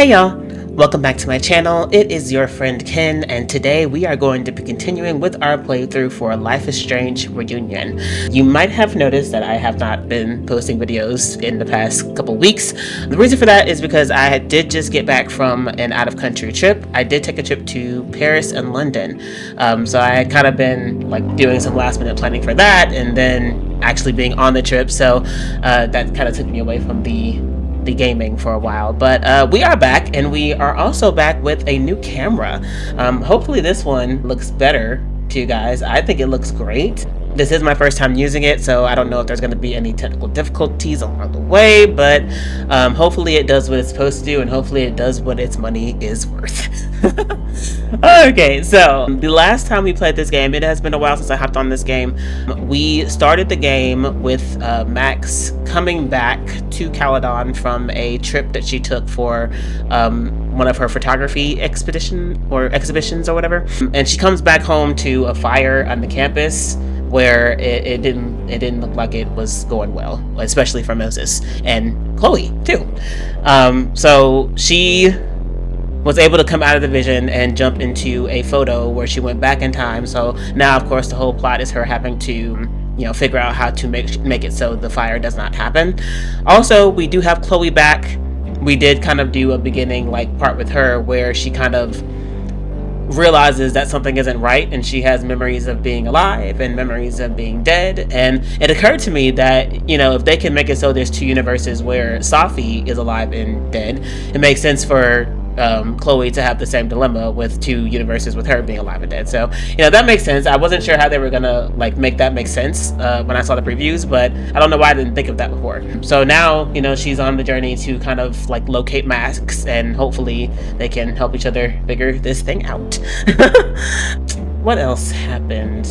Hey y'all, welcome back to my channel. It is your friend Ken, and today we are going to be continuing with our playthrough for Life is Strange Reunion. You might have noticed that I have not been posting videos in the past couple weeks. The reason for that is because I did just get back from an out-of-country trip. I did take a trip to Paris and London, so I had kind of been like doing some last-minute planning for that, and then actually being on the trip, so that kind of took me away from the gaming for a while. But we are back, and we are also back with a new camera. Hopefully this one looks better to you guys. I think it looks great. This is my first time using it, so I don't know if there's going to be any technical difficulties along the way, but hopefully it does what it's supposed to do, and hopefully it does what its money is worth. Okay, so the last time we played this game, it has been a while since I hopped on this game. We started the game with Max coming back to Caledon from a trip that she took for one of her photography exhibitions or whatever, and she comes back home to a fire on the campus where it didn't look like it was going well, especially for Moses and Chloe too. So she was able to come out of the vision and jump into a photo where she went back in time. So now, of course, the whole plot is her having to, figure out how to make it so the fire does not happen. Also, we do have Chloe back. We did kind of do a beginning part with her where she kind of realizes that something isn't right, and she has memories of being alive and memories of being dead. And it occurred to me that if they can make it so there's two universes where Safi is alive and dead, it makes sense for Chloe to have the same dilemma with two universes with her being alive and dead. So that makes sense. I wasn't sure how they were gonna make that make sense when I saw the previews, but I don't know why I didn't think of that before. So now she's on the journey to kind of locate Max, and hopefully they can help each other figure this thing out. What else happened?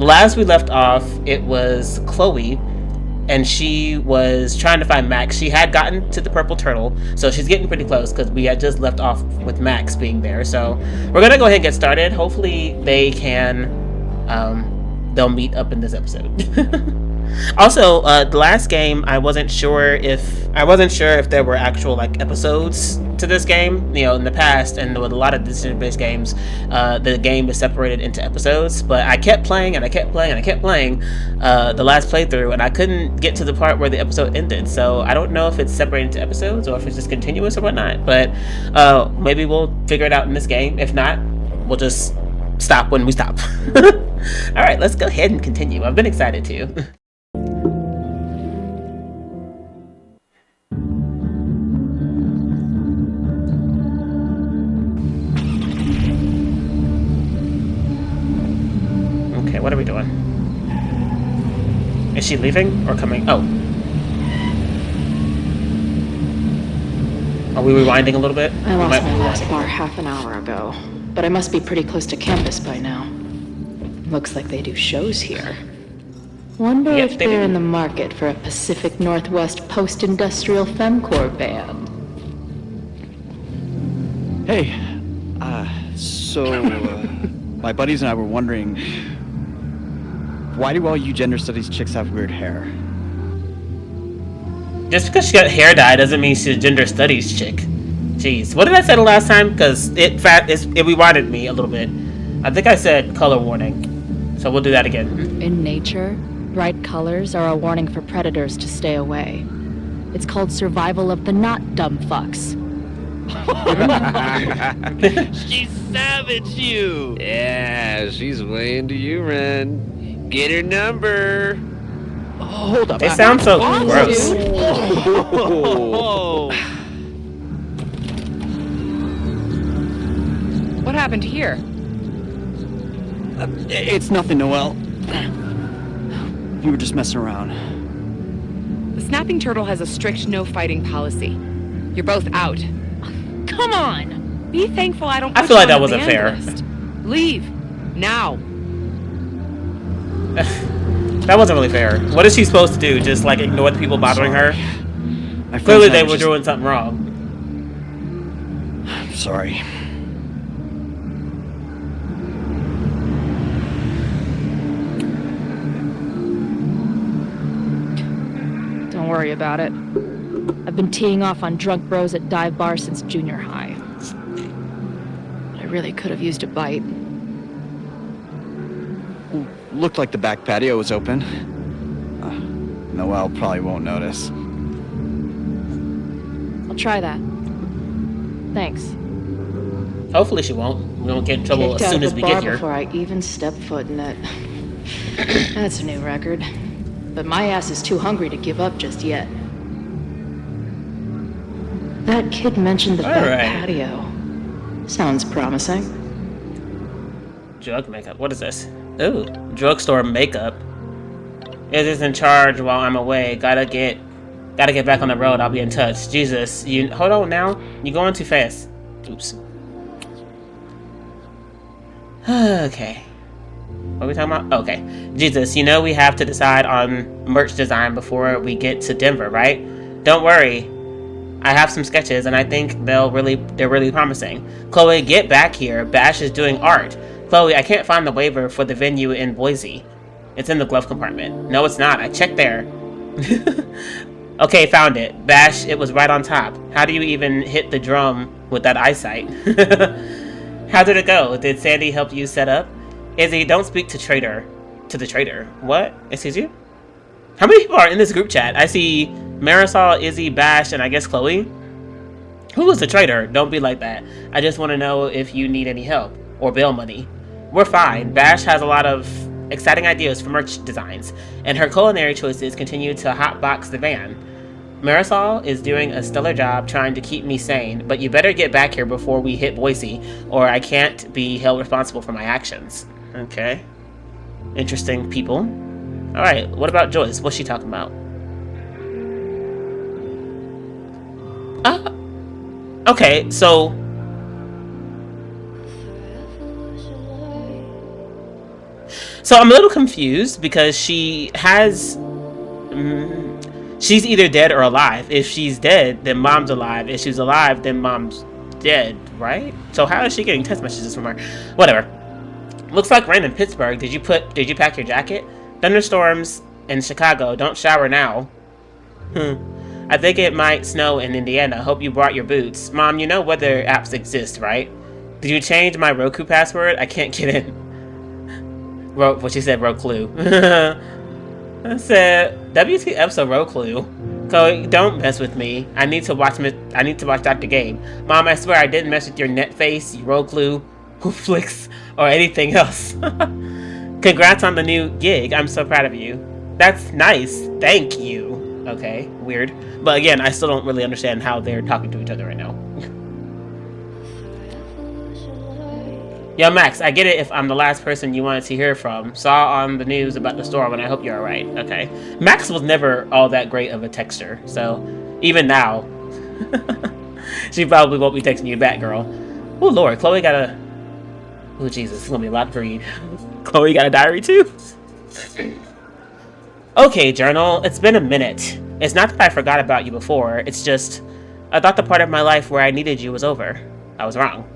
Last we left off, it was Chloe, and she was trying to find Max. She had gotten to the purple turtle, so she's getting pretty close because we had just left off with Max being there. So we're gonna go ahead and get started. Hopefully they can, they'll meet up in this episode. Also, the last game, I wasn't sure if there were actual episodes to this game. In the past, and with a lot of decision-based games, the game is separated into episodes. But I kept playing and I kept playing and I kept playing the last playthrough, and I couldn't get to the part where the episode ended. So I don't know if it's separated into episodes or if it's just continuous or whatnot. But maybe we'll figure it out in this game. If not, we'll just stop when we stop. All right, let's go ahead and continue. I've been excited too. What are we doing? Is she leaving or coming? Oh. Are we rewinding a little bit? I lost my last bar half an hour ago, but I must be pretty close to campus by now. Looks like they do shows here. Wonder if they're in the market for a Pacific Northwest post-industrial femcore band. Hey, my buddies and I were wondering, why do all you gender studies chicks have weird hair? Just because she got hair dye doesn't mean she's a gender studies chick. Jeez, what did I say the last time? Because it rewinded me a little bit. I think I said color warning, so we'll do that again. In nature, bright colors are a warning for predators to stay away. It's called survival of the not dumb fucks. She savaged you! Yeah, she's way into you, Ren. Get her number! Hold up. They sound so gross. What happened here? It's nothing, Noelle. We were just messing around. The snapping turtle has a strict no-fighting policy. You're both out. Come on! Be thankful I don't. I feel like that wasn't fair. Leave now. That wasn't really fair. What is she supposed to do? Just ignore the people bothering her? Clearly they were doing something wrong. I'm sorry. Don't worry about it. I've been teeing off on drunk bros at dive bars since junior high. I really could have used a bite. Looked like the back patio was open. Noelle probably won't notice. I'll try that. Thanks. Hopefully she won't. We won't get in trouble Kicked as out soon of as the we bar get here. before I even step foot in it. That's a new record. But my ass is too hungry to give up just yet. That kid mentioned the back Alright. patio. Sounds promising. Drug makeup. What is this? Ooh, drugstore makeup. It is in charge while I'm away. Gotta get back on the road. I'll be in touch. Jesus, you hold on now. You're going too fast. Oops. Okay. What are we talking about? Okay. Jesus, you know we have to decide on merch design before we get to Denver, right? Don't worry. I have some sketches and I think they're really promising. Chloe, get back here. Bash is doing art. Chloe, I can't find the waiver for the venue in Boise. It's in the glove compartment. No, it's not. I checked there. Okay, found it. Bash, it was right on top. How do you even hit the drum with that eyesight? How did it go? Did Sandy help you set up? Izzy, don't speak to the traitor. What? Excuse you? How many people are in this group chat? I see Marisol, Izzy, Bash, and I guess Chloe. Who is the traitor? Don't be like that. I just want to know if you need any help or bail money. We're fine. Bash has a lot of exciting ideas for merch designs, and her culinary choices continue to hotbox the van. Marisol is doing a stellar job trying to keep me sane, but you better get back here before we hit Boise, or I can't be held responsible for my actions. Okay. Interesting people. Alright, what about Joyce? What's she talking about? Okay, so... So I'm a little confused because she has... she's either dead or alive. If she's dead, then mom's alive. If she's alive, then mom's dead, right? So how is she getting text messages from her? Whatever. Looks like rain in Pittsburgh. Did you pack your jacket? Thunderstorms in Chicago. Don't shower now. I think it might snow in Indiana. Hope you brought your boots. Mom, you know weather apps exist, right? Did you change my Roku password? I can't get in. What she said, Roku. I said, WTF, so Roku. Chloe, don't mess with me. I need to watch Dr. Gabe. Mom, I swear I didn't mess with your net face, Roku, Flicks, or anything else. Congrats on the new gig. I'm so proud of you. That's nice. Thank you. Okay, weird. But again, I still don't really understand how they're talking to each other right now. Yo, Max, I get it if I'm the last person you wanted to hear from. Saw on the news about the storm, and I hope you're alright. Okay. Max was never all that great of a texter, so even now, she probably won't be texting you back, girl. Oh, Lord, Chloe got a... Oh, Jesus, it's gonna be a lot to read. Chloe got a diary, too? Okay, journal, it's been a minute. It's not that I forgot about you before, it's just... I thought the part of my life where I needed you was over. I was wrong.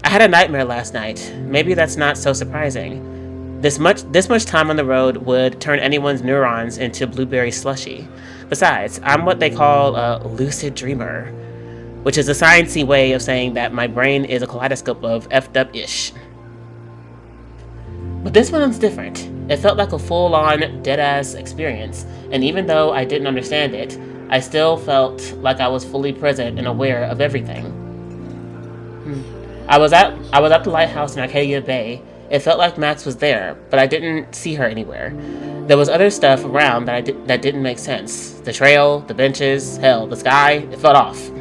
I had a nightmare last night. Maybe that's not so surprising. This much time on the road would turn anyone's neurons into blueberry slushy. Besides, I'm what they call a lucid dreamer, which is a sciencey way of saying that my brain is a kaleidoscope of effed up-ish. But this one's different. It felt like a full-on, dead-ass experience, and even though I didn't understand it, I still felt like I was fully present and aware of everything. I was at the lighthouse in Arcadia Bay. It felt like Max was there, but I didn't see her anywhere. There was other stuff around that didn't make sense. The trail, the benches, hell, the sky, it felt off.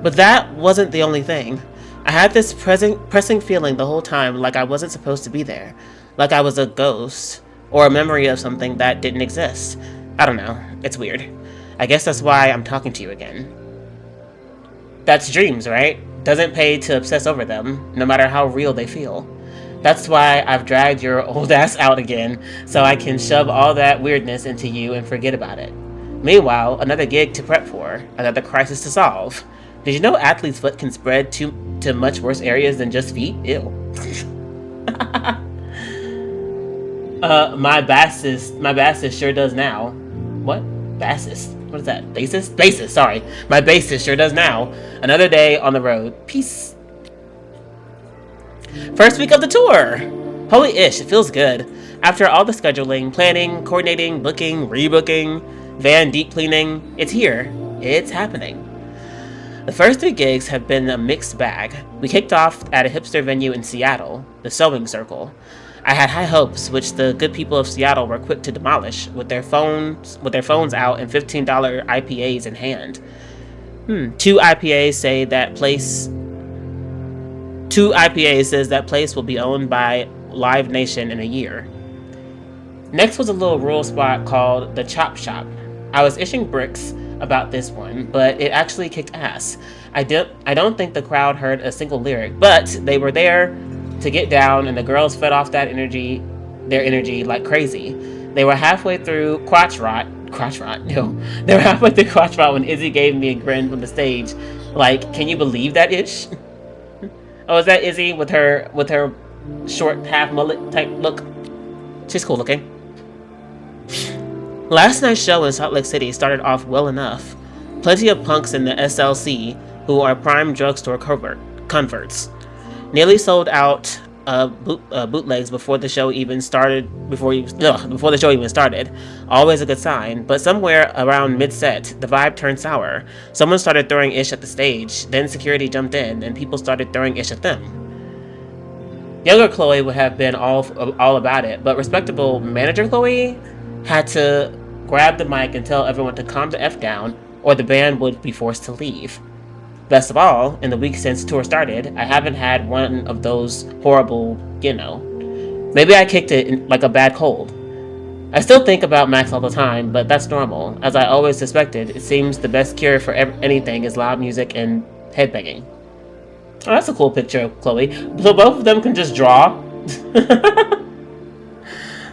But that wasn't the only thing. I had this pressing feeling the whole time like I wasn't supposed to be there. Like I was a ghost, or a memory of something that didn't exist. I don't know, it's weird. I guess that's why I'm talking to you again. That's dreams, right? Doesn't pay to obsess over them, no matter how real they feel. That's why I've dragged your old ass out again, so I can shove all that weirdness into you and forget about it. Meanwhile, another gig to prep for, another crisis to solve. Did you know athlete's foot can spread to much worse areas than just feet? Ew. My bassist sure does now. What? Bassist? What is that? Bassist? Bassist, sorry. My bassist sure does now. Another day on the road. Peace. First week of the tour! Holy ish, it feels good. After all the scheduling, planning, coordinating, booking, rebooking, van deep cleaning, it's here. It's happening. The first 3 gigs have been a mixed bag. We kicked off at a hipster venue in Seattle, the Sewing Circle. I had high hopes, which the good people of Seattle were quick to demolish, with their phones out and $15 IPAs in hand. 2 IPAs says that place will be owned by Live Nation in a year. Next was a little rural spot called the Chop Shop. I was itching bricks about this one, but it actually kicked ass. I don't think the crowd heard a single lyric, but they were there to get down, and the girls fed off their energy like crazy. They were halfway through Crotch Rot. They were halfway through Crotch Rot when Izzy gave me a grin from the stage. Like, can you believe that ish? Oh, is that Izzy with her short half mullet type look? She's cool looking. Last night's show in Salt Lake City started off well enough. Plenty of punks in the SLC who are prime drugstore converts. Nearly sold out bootlegs before the show even started. Always a good sign. But somewhere around mid-set, the vibe turned sour. Someone started throwing ish at the stage. Then security jumped in, and people started throwing ish at them. Younger Chloe would have been all about it, but respectable manager Chloe had to grab the mic and tell everyone to calm the F down, or the band would be forced to leave. Best of all, in the week since tour started, I haven't had one of those horrible, maybe I kicked it like a bad cold. I still think about Max all the time, but that's normal. As I always suspected, it seems the best cure for anything is loud music and headbanging. Oh, that's a cool picture of Chloe. So both of them can just draw?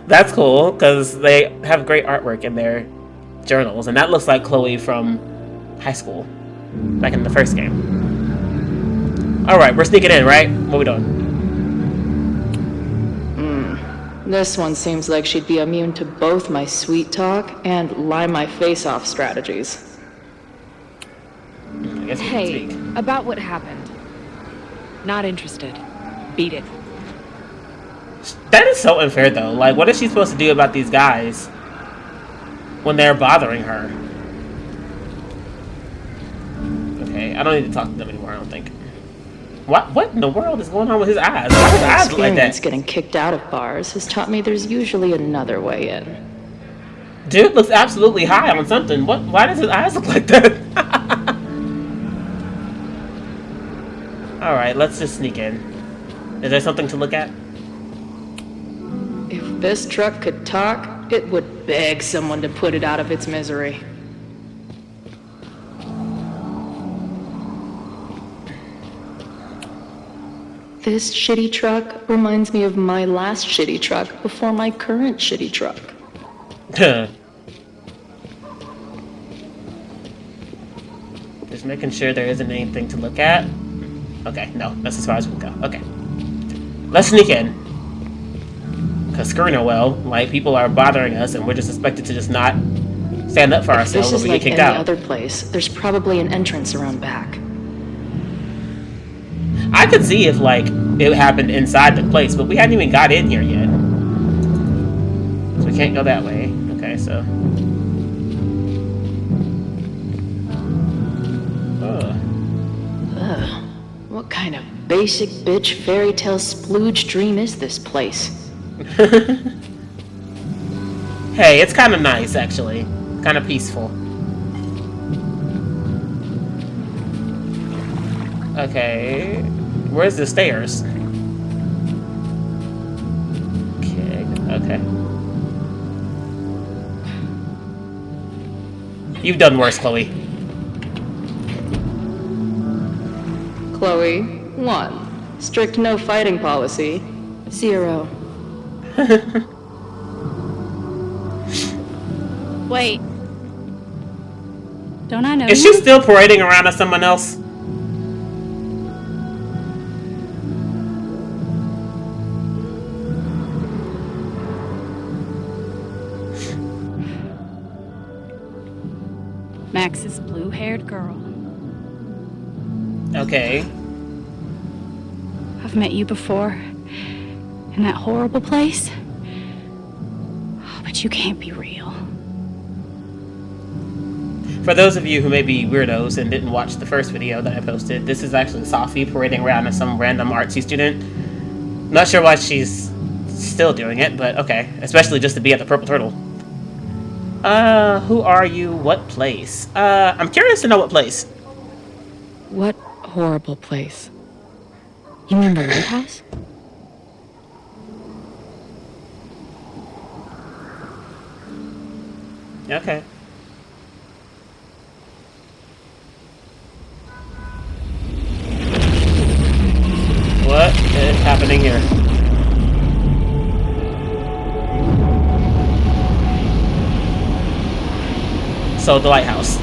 That's cool, because they have great artwork in their journals, and that looks like Chloe from high school, back in the first game. Alright, we're sneaking in, right? What are we doing? This one seems like she'd be immune to both my sweet talk and lie my face off strategies. I guess we can Hey, speak. about what happened. Not interested. Beat it. That is so unfair, though. Like, what is she supposed to do about these guys when they're bothering her? Okay, I don't need to talk to them anymore, I don't think. What in the world is going on with his eyes? Why his eyes look like Experience that? getting kicked out of bars has taught me there's usually another way in. Dude looks absolutely high on something. Why does his eyes look like that? Alright, let's just sneak in. Is there something to look at? If this truck could talk, it would beg someone to put it out of its misery. This shitty truck reminds me of my last shitty truck before my current shitty truck. Just making sure there isn't anything to look at. Okay, no, that's as far as we can go. Okay. Let's sneak in. Because screw no well, like, people are bothering us and we're just expected to just not stand up for If ourselves this or we is like get kicked any out. other place, there's probably an entrance around back. I could see if, like, it happened inside the place, but we hadn't even got in here yet. So we can't go that way. Okay, so... Ugh. What kind of basic bitch fairy tale splooge dream is this place? Hey, it's kind of nice, actually. Kind of peaceful. Okay. Where's the stairs? Okay. You've done worse, Chloe. Chloe, 1. Strict no fighting policy. 0. Wait. Don't I know Is you? she still parading around as someone else? Max's blue-haired girl. Okay. I've met you before. In that horrible place. But you can't be real. For those of you who may be weirdos and didn't watch the first video that I posted, this is actually Sophie parading around as some random artsy student. Not sure why she's still doing it, but okay. Especially just to be at the Purple Turtle. Who are you? What place? I'm curious to know what place. What horrible place? You mean the lighthouse? Okay. What is happening here? So, the lighthouse.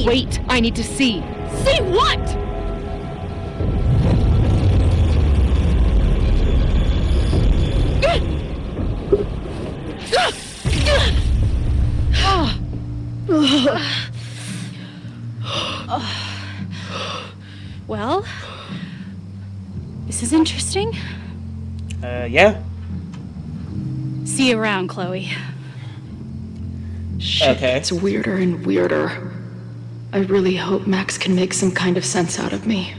Wait, I need to see. See what? Well, this is interesting. Yeah. See you around, Chloe. Shit, Okay. it's weirder and weirder. I really hope Max can make some kind of sense out of me.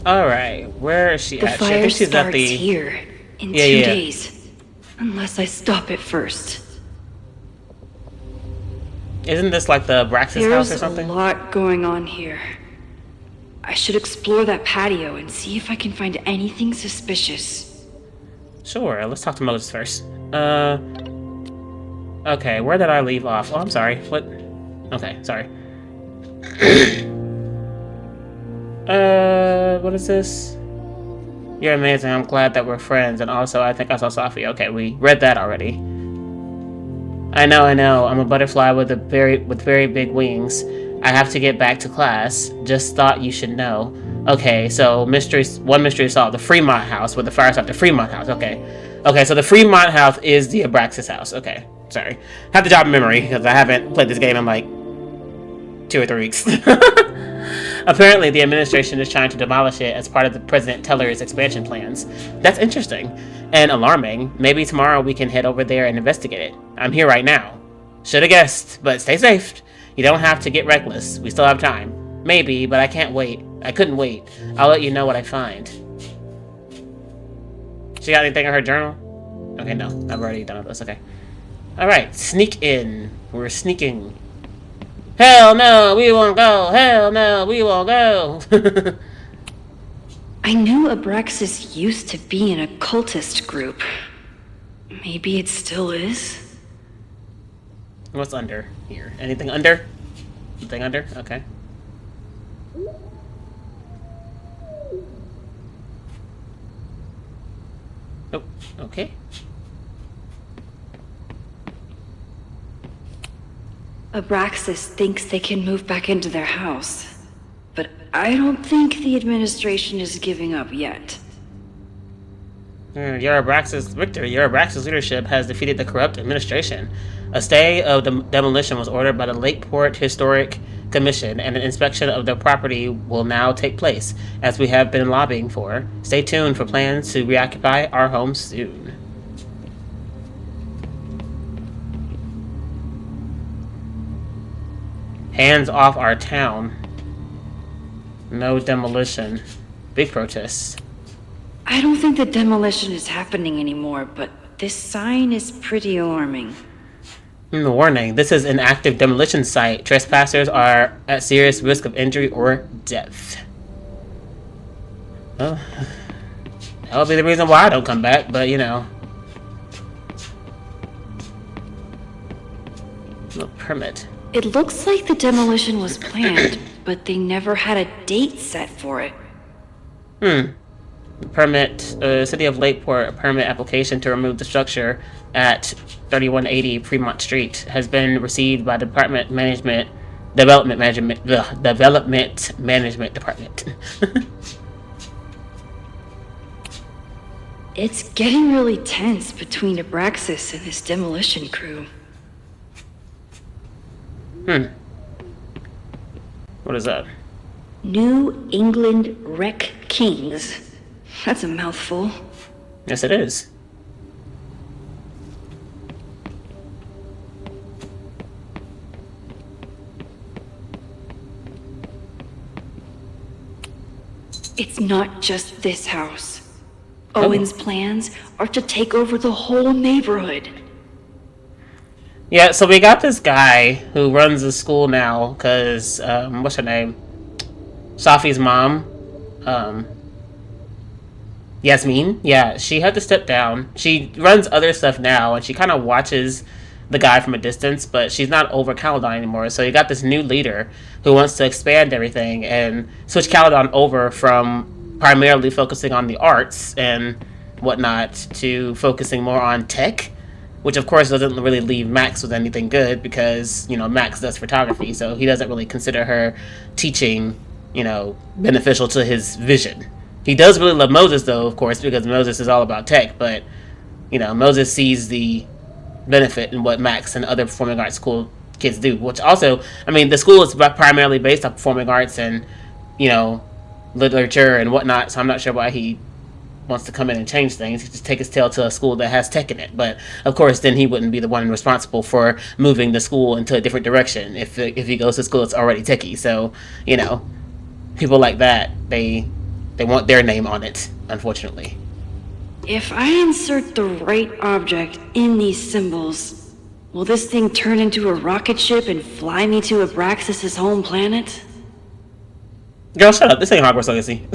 Alright, where is she The at? I fire think she's at starts the... here in Yeah, 2 yeah. days. Unless I stop it first. Isn't this like the Braxis house There's or a something? lot going on here. I should explore that patio and see if I can find anything suspicious. Sure, let's talk to Moses first. Okay, where did I leave off? Oh, I'm sorry. What? Okay, sorry. What is this? You're amazing. I'm glad that we're friends. And also, I think I saw Sophie. Okay, we read that already. I know. I'm a butterfly with very big wings. I have to get back to class. Just thought you should know. Okay, so one mystery solved. The Fremont house with the fire started. The Fremont house. Okay, so the Fremont house is the Abraxas house. Okay, sorry. Have the job in memory because I haven't played this game in like 2 or 3 weeks. Apparently, the administration is trying to demolish it as part of the President Teller's expansion plans. That's interesting and alarming. Maybe tomorrow we can head over there and investigate it. I'm here right now. Should have guessed, but stay safe. You don't have to get reckless. We still have time. Maybe, but I can't wait. I couldn't wait. I'll let you know what I find. She got anything in her journal? Okay, no. I've already done this. Okay. Alright, sneak in. We're sneaking. Hell no, we won't go. Hell no, we won't go. I knew Abraxas used to be an occultist group. Maybe it still is? What's under here? Anything under? Anything under? Okay. Nope. Okay. Abraxas thinks they can move back into their house. But I don't think the administration is giving up yet. Your Abraxas leadership has defeated the corrupt administration. A stay of demolition was ordered by the Lakeport Historic Commission, and an inspection of the property will now take place, as we have been lobbying for. Stay tuned for plans to reoccupy our home soon. Hands off our town. No demolition. Big protests. I don't think the demolition is happening anymore, but this sign is pretty alarming. Warning, this is an active demolition site. Trespassers are at serious risk of injury or death. Well, that'll be the reason why I don't come back, but you know. No permit. It looks like the demolition was planned, but they never had a date set for it. Permit, City of Lakeport, a permit application to remove the structure at 3180 Fremont Street has been received by the Development Management Department. It's getting really tense between Abraxas and this demolition crew. What is that? New England Wreck Kings. That's a mouthful. Yes, it is. It's not just this house. Owen's plans are to take over the whole neighborhood. Yeah, so we got this guy who runs the school now, because, what's her name? Safi's mom, Yasmin. Yeah, she had to step down. She runs other stuff now, and she kind of watches the guy from a distance, but she's not over Caledon anymore. So you got this new leader who wants to expand everything and switch Caledon over from primarily focusing on the arts and whatnot to focusing more on tech, which of course doesn't really leave Max with anything good because, you know, Max does photography, so he doesn't really consider her teaching, you know, beneficial to his vision. He does really love Moses, though, of course, because Moses is all about tech, but, you know, Moses sees the benefit in what Max and other performing arts school kids do, which also, I mean, the school is primarily based on performing arts and, you know, literature and whatnot, so I'm not sure why he wants to come in and change things. He just take his tail to a school that has tech in it, but of course then he wouldn't be the one responsible for moving the school into a different direction if he goes to school that's already techie. So, you know, people like that, they want their name on it, unfortunately. If I insert the right object in these symbols, will this thing turn into a rocket ship and fly me to Abraxas' home planet? Girl, shut up. This ain't Hogwarts Legacy.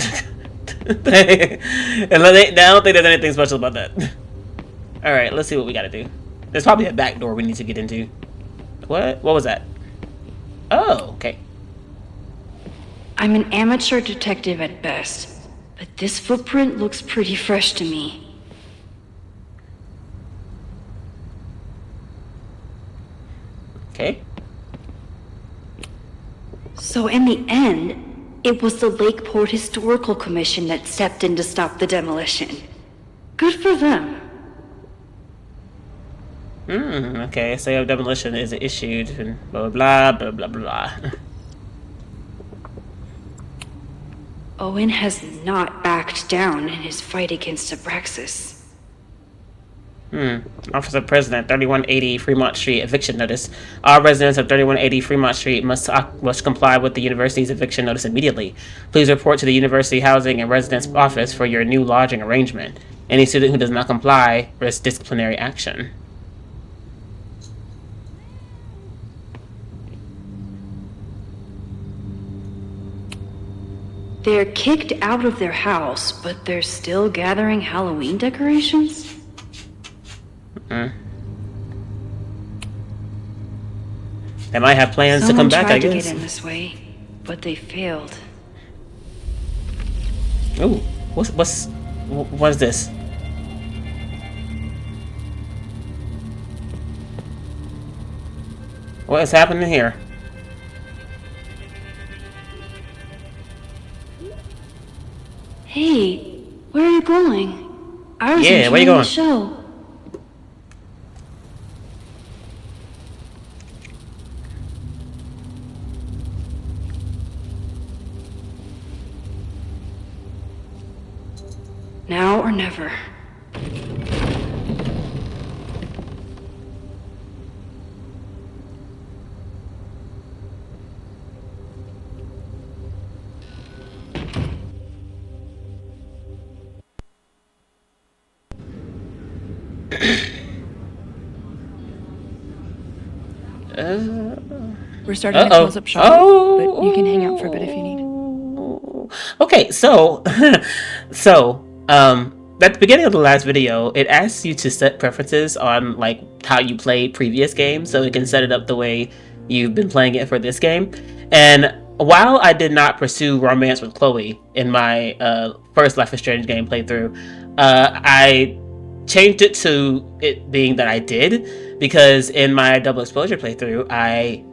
And I don't think there's anything special about that. Alright, let's see what we gotta do. There's probably a back door we need to get into. What was that? Oh, okay. I'm an amateur detective at best, but this footprint looks pretty fresh to me. Okay. So in the end, it was the Lakeport Historical Commission that stepped in to stop the demolition. Good for them. Okay, so demolition is issued and blah blah blah blah blah blah. Owen has not backed down in his fight against Abraxas. Office of President, 3180 Fremont Street, eviction notice. All residents of 3180 Fremont Street must comply with the university's eviction notice immediately. Please report to the University Housing and Residence Office for your new lodging arrangement. Any student who does not comply risks disciplinary action. They're kicked out of their house, but they're still gathering Halloween decorations? They might have plans to come back, I guess. Someone tried to get in this way, but they failed. Ooh, what is this? What is happening here? Hey, where are you going? I was Yeah, where you enjoying going? the show. Now or never. We're starting to close up shop, but you can hang out for a bit if you need. Okay, so, at the beginning of the last video, it asks you to set preferences on, like, how you played previous games, so it can set it up the way you've been playing it for this game. And while I did not pursue romance with Chloe in my first Life is Strange game playthrough, I changed it to it being that I did, because in my Double Exposure playthrough, I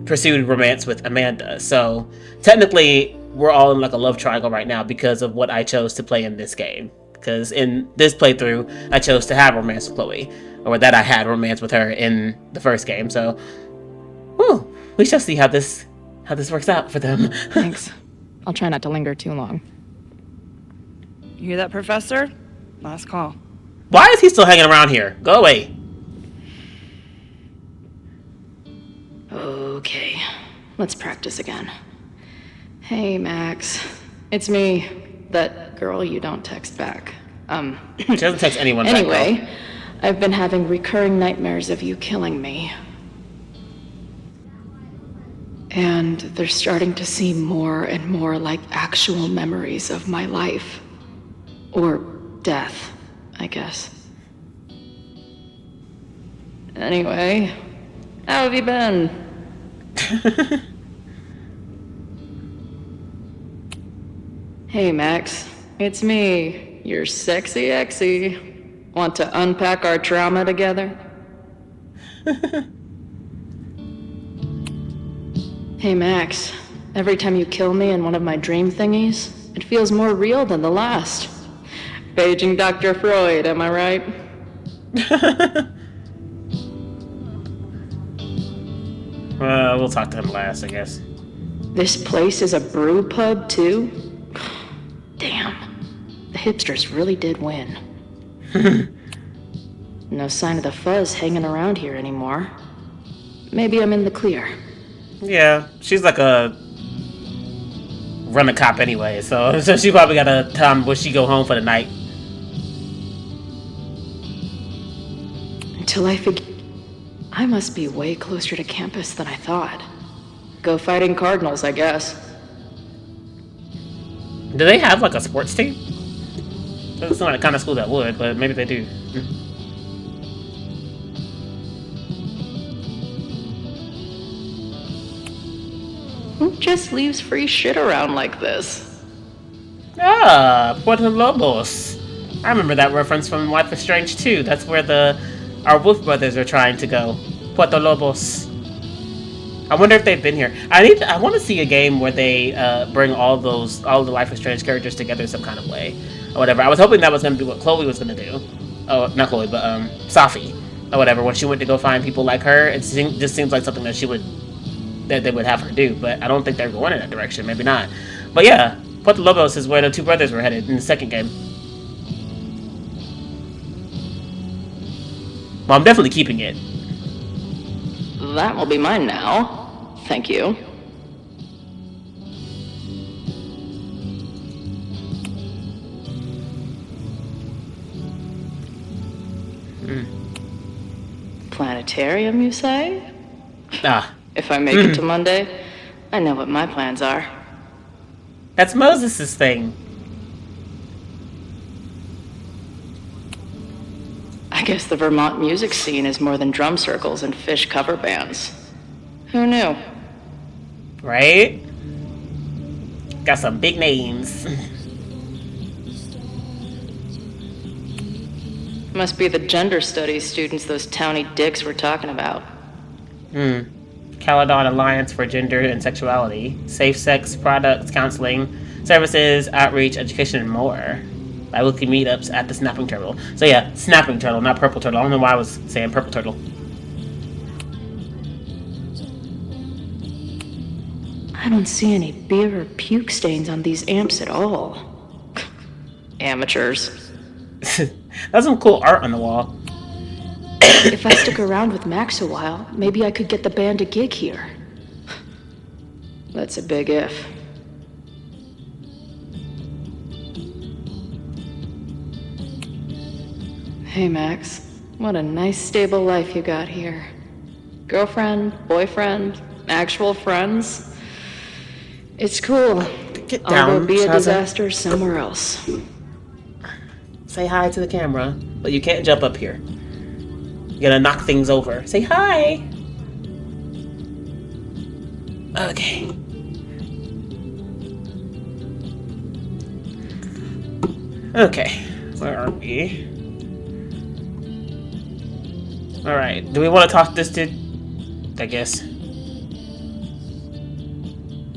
pursued romance with Amanda. So technically, we're all in like a love triangle right now because of what I chose to play in this game. Because in this playthrough, I chose to have romance with Chloe, or that I had romance with her in the first game. So, whew, we shall see how this works out for them. Thanks. I'll try not to linger too long. You hear that, Professor? Last call. Why is he still hanging around here? Go away. Okay, let's practice again. Hey, Max. It's me, that girl you don't text back. She doesn't text anyone back. Anyway, I've been having recurring nightmares of you killing me. And they're starting to seem more and more like actual memories of my life. Or death, I guess. Anyway, how have you been? Hey, Max. It's me, your sexy exy. Want to unpack our trauma together? Hey, Max. Every time you kill me in one of my dream thingies, it feels more real than the last. Paging Dr. Freud, am I right? We'll talk to him last, I guess. This place is a brew pub, too? Damn. The hipsters really did win. No sign of the fuzz hanging around here anymore. Maybe I'm in the clear. Yeah, she's like a run-a-cop anyway, so she probably got a time where she go home for the night. Until I figure... I must be way closer to campus than I thought. Go Fighting Cardinals, I guess. Do they have like a sports team? Doesn't seem like the kind of school that would, but maybe they do. Who just leaves free shit around like this? Ah, Puerto Lobos. I remember that reference from Life is Strange 2. That's where our Wolf brothers are trying to go. Puerto Lobos. I wonder if they've been here. I want to see a game where they bring all the Life is Strange characters together some kind of way, or whatever. I was hoping that was going to be what Chloe was going to do. Oh, not Chloe, but Safi, or whatever. When she went to go find people like her, it just seems like something that they would have her do. But I don't think they're going in that direction. Maybe not. But yeah, Puerto Lobos is where the two brothers were headed in the second game. Well, I'm definitely keeping it. That will be mine now. Thank you. Planetarium, you say? Ah. If I make it to Monday, I know what my plans are. That's Moses' thing. I guess the Vermont music scene is more than drum circles and fish cover bands. Who knew? Right? Got some big names. Must be the gender studies students those towny dicks were talking about. Caledon Alliance for Gender and Sexuality. Safe sex products, counseling, services, outreach, education, and more. Bi-weekly meetups at the Snapping Turtle. So yeah, Snapping Turtle, not Purple Turtle. I don't know why I was saying Purple Turtle. I don't see any beer or puke stains on these amps at all. Amateurs. That's some cool art on the wall. If I stick around with Max a while, maybe I could get the band a gig here. That's a big if. Hey, Max. What a nice, stable life you got here. Girlfriend, boyfriend, actual friends. It's cool. Get I'll down, go be a Shaza. disaster somewhere else. Say hi to the camera, but you can't jump up here. You're gonna knock things over. Say hi. Okay. Okay, where are we? Alright, do we want to talk to this dude? I guess.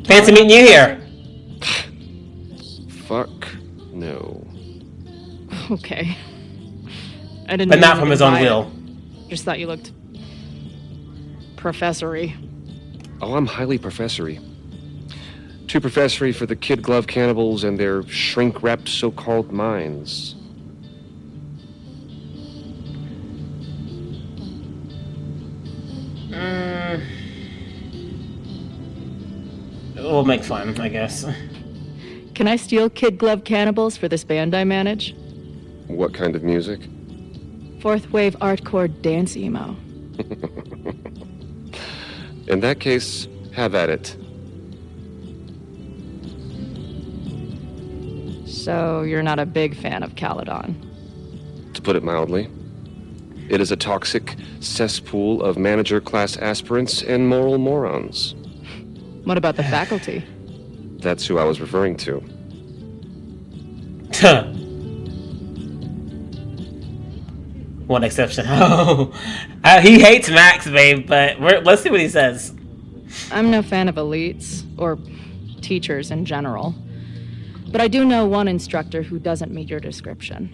Fancy meeting you here! Fuck no. Okay. I didn't. But mean not from his own anything by will. it. Just thought you looked professory. Oh, I'm highly professory. Too professory for the kid glove cannibals and their shrink-wrapped so-called minds. We'll make fun, I guess. Can I steal Kid Glove Cannibals for this band I manage? What kind of music? Fourth wave artcore dance emo. In that case, have at it. So you're not a big fan of Caledon? To put it mildly. It is a toxic cesspool of manager-class aspirants and moral morons. What about the faculty? That's who I was referring to. One exception. Oh, he hates Max, babe, but let's see what he says. I'm no fan of elites, or teachers in general. But I do know one instructor who doesn't meet your description.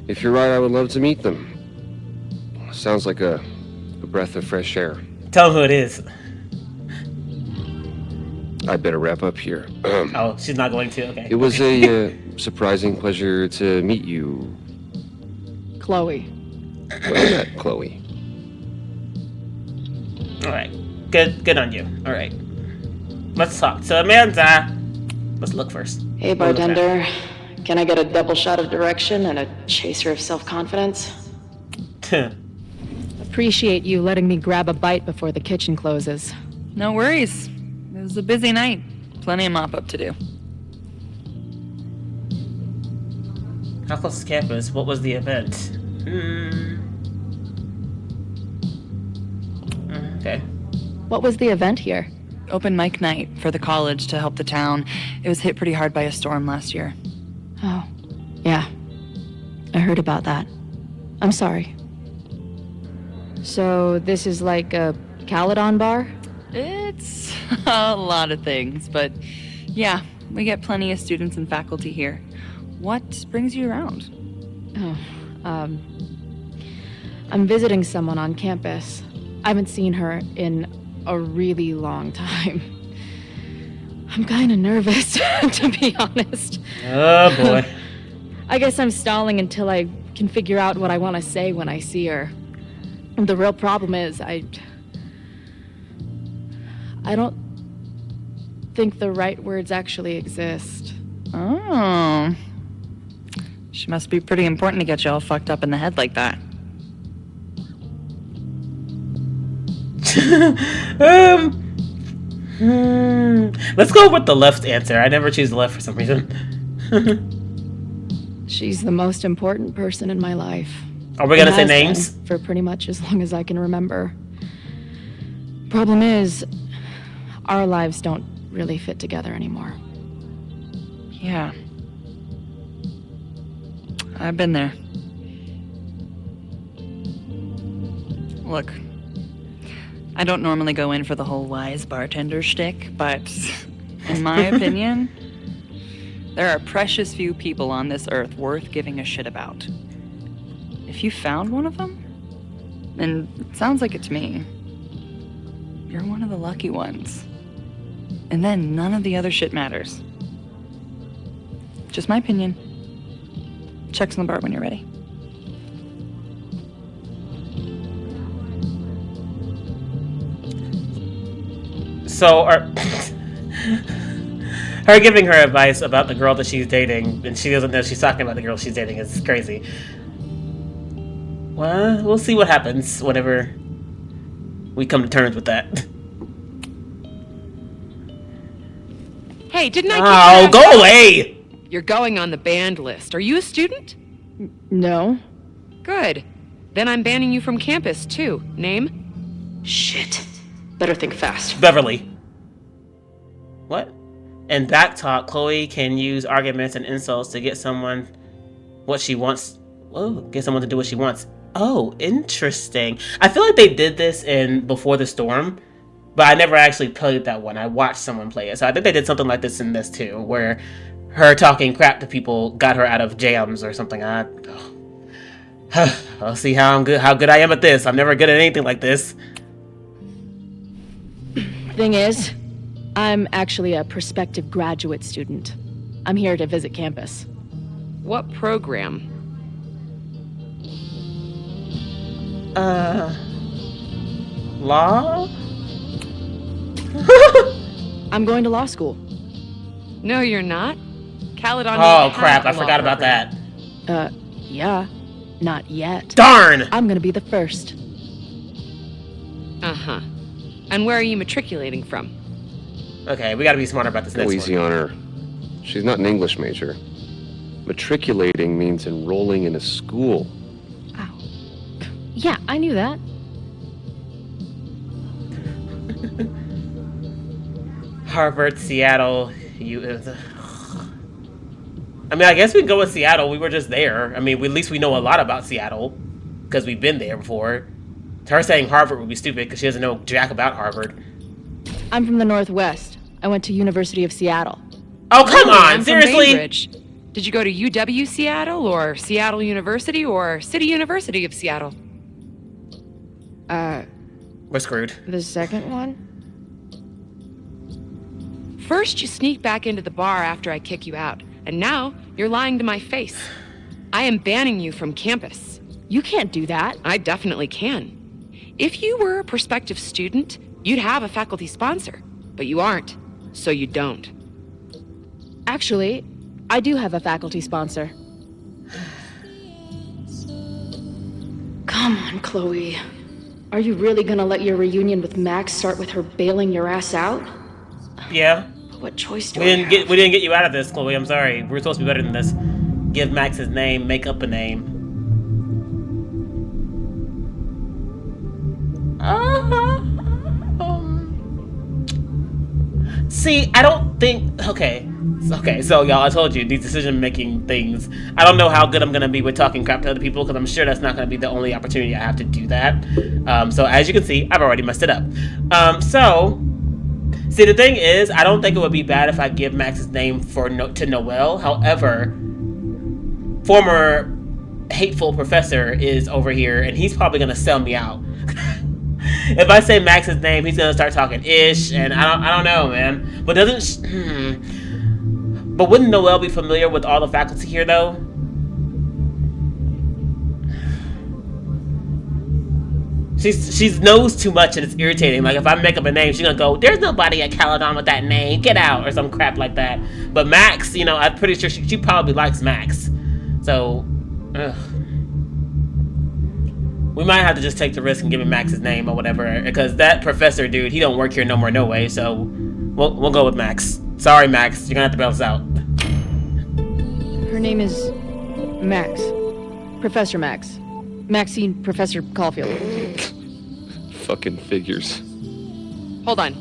If you're right, I would love to meet them. Sounds like a breath of fresh air. Tell him who it is. I better wrap up here. Oh, she's not going to? Okay. It was a surprising pleasure to meet you. Chloe. Well met, Chloe. Alright. Good on you. Alright. Let's talk. So, Amanda. Let's look first. Hey, bartender. Can I get a double shot of direction and a chaser of self-confidence? Appreciate you letting me grab a bite before the kitchen closes. No worries. It was a busy night. Plenty of mop-up to do. How close is campus? What was the event? Okay. What was the event here? Open mic night for the college to help the town. It was hit pretty hard by a storm last year. Oh, yeah. I heard about that. I'm sorry. So, this is like a Caledon bar? It's a lot of things, but yeah, we get plenty of students and faculty here. What brings you around? Oh, I'm visiting someone on campus. I haven't seen her in a really long time. I'm kind of nervous, to be honest. Oh, boy. I guess I'm stalling until I can figure out what I want to say when I see her. And the real problem is, I don't think the right words actually exist. Oh. She must be pretty important to get you all fucked up in the head like that. Let's go with the left answer. I never choose the left for some reason. She's the most important person in my life. Are we gonna And say has been names? for pretty much as long as I can remember. Problem is, our lives don't really fit together anymore. Yeah. I've been there. Look, I don't normally go in for the whole wise bartender shtick, but in my opinion, there are precious few people on this earth worth giving a shit about. If you found one of them, and it sounds like it to me, you're one of the lucky ones. And then none of the other shit matters. Just my opinion. Checks on the bar when you're ready. So, her giving her advice about the girl that she's dating, and she doesn't know she's talking about the girl she's dating, is crazy. Well, we'll see what happens whenever we come to terms with that. Hey, didn't I Oh, kick you out? go away! You're going on the banned list. Are you a student? No. Good. Then I'm banning you from campus, too. Name? Shit. Better think fast. Beverly. What? In backtalk, Chloe can use arguments and insults to get someone what she wants. Whoa, get someone to do what she wants. Oh, interesting. I feel like they did this in Before the Storm, but I never actually played that one. I watched someone play it. So I think they did something like this in this too, where her talking crap to people got her out of jams or something. I'll see how good I am at this. I'm never good at anything like this. Thing is, I'm actually a prospective graduate student. I'm here to visit campus. What program? Law? I'm going to law school. No, you're not. Caledon. Oh crap, I forgot about that. Yeah. Not yet. Darn! I'm gonna be the first. Uh-huh. And where are you matriculating from? Okay, we gotta be smarter about this Go next easy one. on her. She's not an English major. Matriculating means enrolling in a school. Ow. Yeah, I knew that. Harvard, Seattle, I mean, I guess we can go with Seattle. We were just there. I mean, at least we know a lot about Seattle because we've been there before. Her saying Harvard would be stupid because she doesn't know jack about Harvard. I'm from the Northwest. I went to University of Seattle. Oh, come Really? on! I'm from Seriously? Bainbridge. Did you go to UW Seattle or Seattle University or City University of Seattle? We're screwed. The second one? First, you sneak back into the bar after I kick you out, and now you're lying to my face. I am banning you from campus. You can't do that. I definitely can. If you were a prospective student, you'd have a faculty sponsor, but you aren't, so you don't. Actually, I do have a faculty sponsor. Come on, Chloe. Are you really gonna let your reunion with Max start with her bailing your ass out? Yeah. What choice do We I didn't have? get you out of this, Chloe. I'm sorry. We're supposed to be better than this. Give Max his name, make up a name. See, I don't think. Okay, so y'all, I told you these decision-making things. I don't know how good I'm gonna be with talking crap to other people because I'm sure that's not gonna be the only opportunity I have to do that. So as you can see, I've already messed it up. See, the thing is, I don't think it would be bad if I give Max's name to Noelle. However, former hateful professor is over here, and he's probably gonna sell me out. If I say Max's name, he's gonna start talking ish, and I don't know, man. But but wouldn't Noelle be familiar with all the faculty here, though? She knows too much and it's irritating. Like if I make up a name, she's gonna go, "There's nobody at Caledon with that name. Get out," or some crap like that. But Max, you know, I'm pretty sure she probably likes Max. So, we might have to just take the risk and give him Max's name or whatever, because that professor dude, he don't work here no more, no way. So, we'll go with Max. Sorry, Max, you're gonna have to bail us out. Her name is Max. Professor Max. Maxine Professor Caulfield. Fucking figures. Hold on.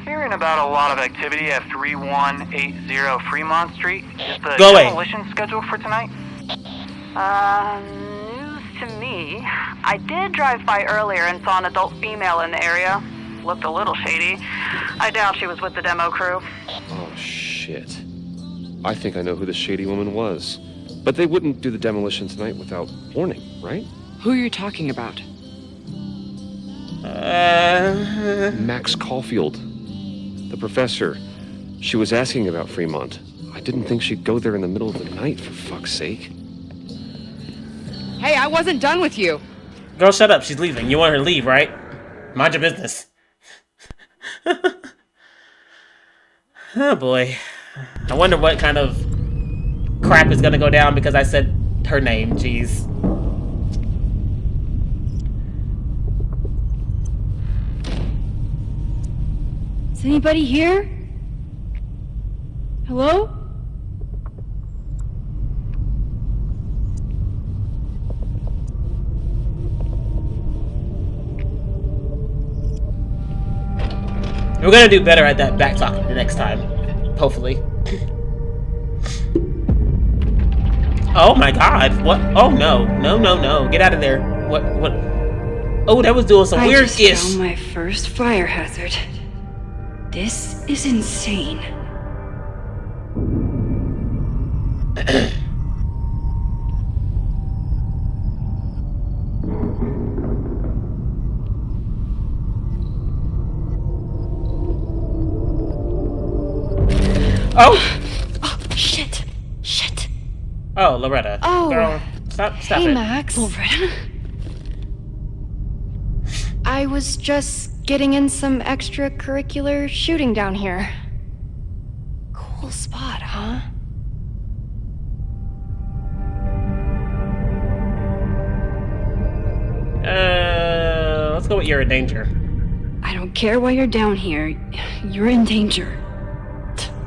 Hearing about a lot of activity at 3180 Fremont Street. Is the Go away. demolition scheduled for tonight? News to me. I did drive by earlier and saw an adult female in the area. Looked a little shady. I doubt she was with the demo crew. Oh, shit. I think I know who the shady woman was. But they wouldn't do the demolition tonight without warning, right? Who are you talking about? Max Caulfield. The professor. She was asking about Fremont. I didn't think she'd go there in the middle of the night, for fuck's sake. Hey, I wasn't done with you. Girl, shut up. She's leaving. You want her to leave, right? Mind your business. Oh, boy. I wonder what kind of crap is gonna go down because I said her name. Jeez. Is anybody here? Hello? We're gonna do better at that back talking the next time. Hopefully. Oh my god. What? Oh no. No, no, no. Get out of there. What? Oh, that was doing some weird I just found my first fire hazard. This is insane. Oh! Oh, shit. Shit. Oh, Loretta. Oh. Girl, stop Hey, it. Max. Loretta? I was just getting in some extracurricular shooting down here. Cool spot, huh? Let's go with you're in danger. I don't care why you're down here. You're in danger.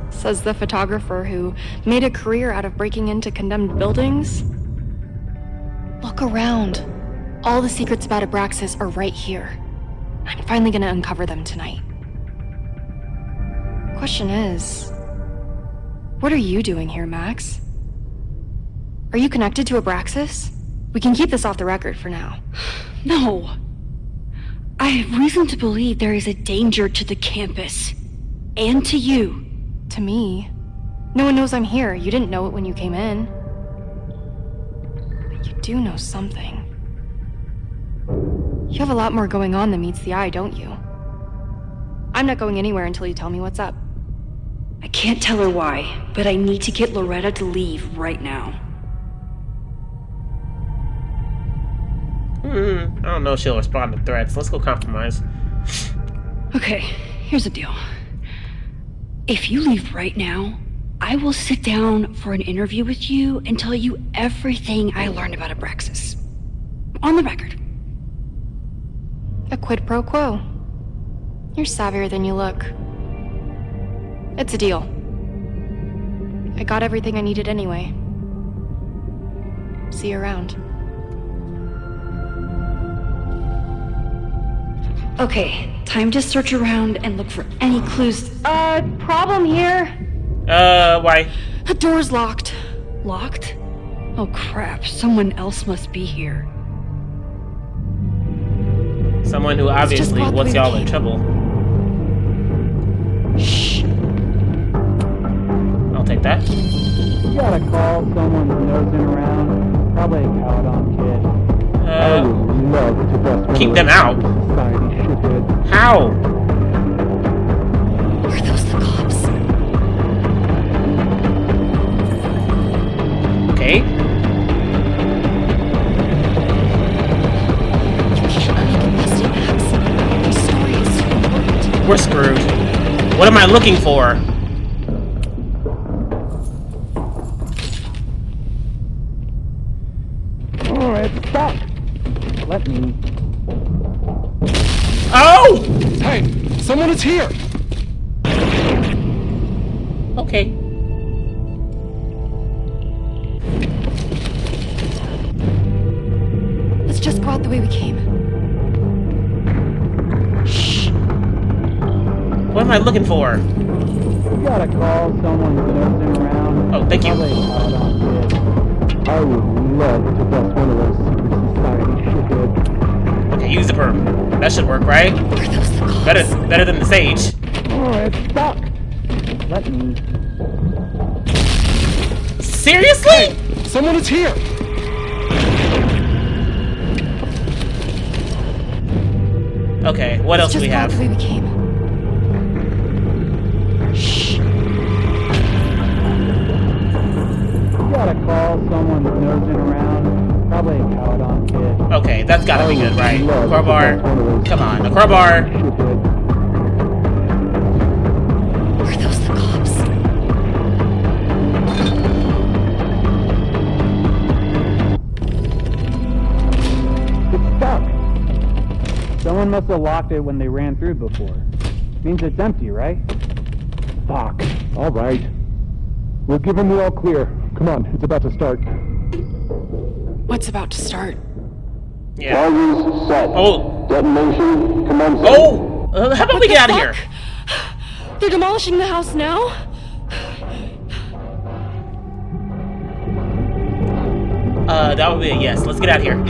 Says the photographer who made a career out of breaking into condemned buildings. Look around. All the secrets about Abraxas are right here. I'm finally gonna uncover them tonight. Question is, what are you doing here, Max? Are you connected to Abraxas? We can keep this off the record for now. No. I have reason to believe there is a danger to the campus. And to you. To me? No one knows I'm here. You didn't know it when you came in. But you do know something. You have a lot more going on than meets the eye, don't you? I'm not going anywhere until you tell me what's up. I can't tell her why, but I need to get Loretta to leave right now. I don't know if she'll respond to threats. Let's go compromise. Okay, here's the deal. If you leave right now, I will sit down for an interview with you and tell you everything I learned about Abraxas. On the record. A quid pro quo. You're savvier than you look. It's a deal. I got everything I needed anyway. See you around. Okay, time to search around and look for any clues. Problem here. Why? The door's locked. Locked? Oh crap, someone else must be here. Someone who obviously wants y'all in trouble. Shh. I'll take that. You gotta call someone who's nosing around. Probably a Caledon kid. I would love to bust one keep of them those out. society shitheads. How? Are those the cops? Okay. You can't make it bestie, Max. Your story is too important. We're screwed. What am I looking for? Alright, stop! Let me. Oh! Hey, someone is here! Okay. Let's just go out the way we came. Shh. What am I looking for? You gotta call someone who's nosing around. Oh, thank you. Probably a Caledon kid. I would love to bust one of those secret society shitheads. Okay, use the perm. That should work, right? Are those the cops? Better than the sage. Alright, stop! Let me. Seriously? Someone is here! Okay, what else do we have? Just go out the way we came. Shh. You gotta call someone who's nosing around. Probably a Caledon kid. Okay, that's gotta be good, right? Love to Crowbar. bust one of those Come on, a crowbar. shitheads. Are those the cops? It's stuck. Someone must have locked it when they ran through before. Means it's empty, right? Fuck. All right. We'll give him the all clear. Come on, it's about to start. What's about to start? Yeah. Charges set. Oh. Detonation commencing. Oh! How about we get out of here? They're demolishing the house now? That would be a yes. Let's get out of here.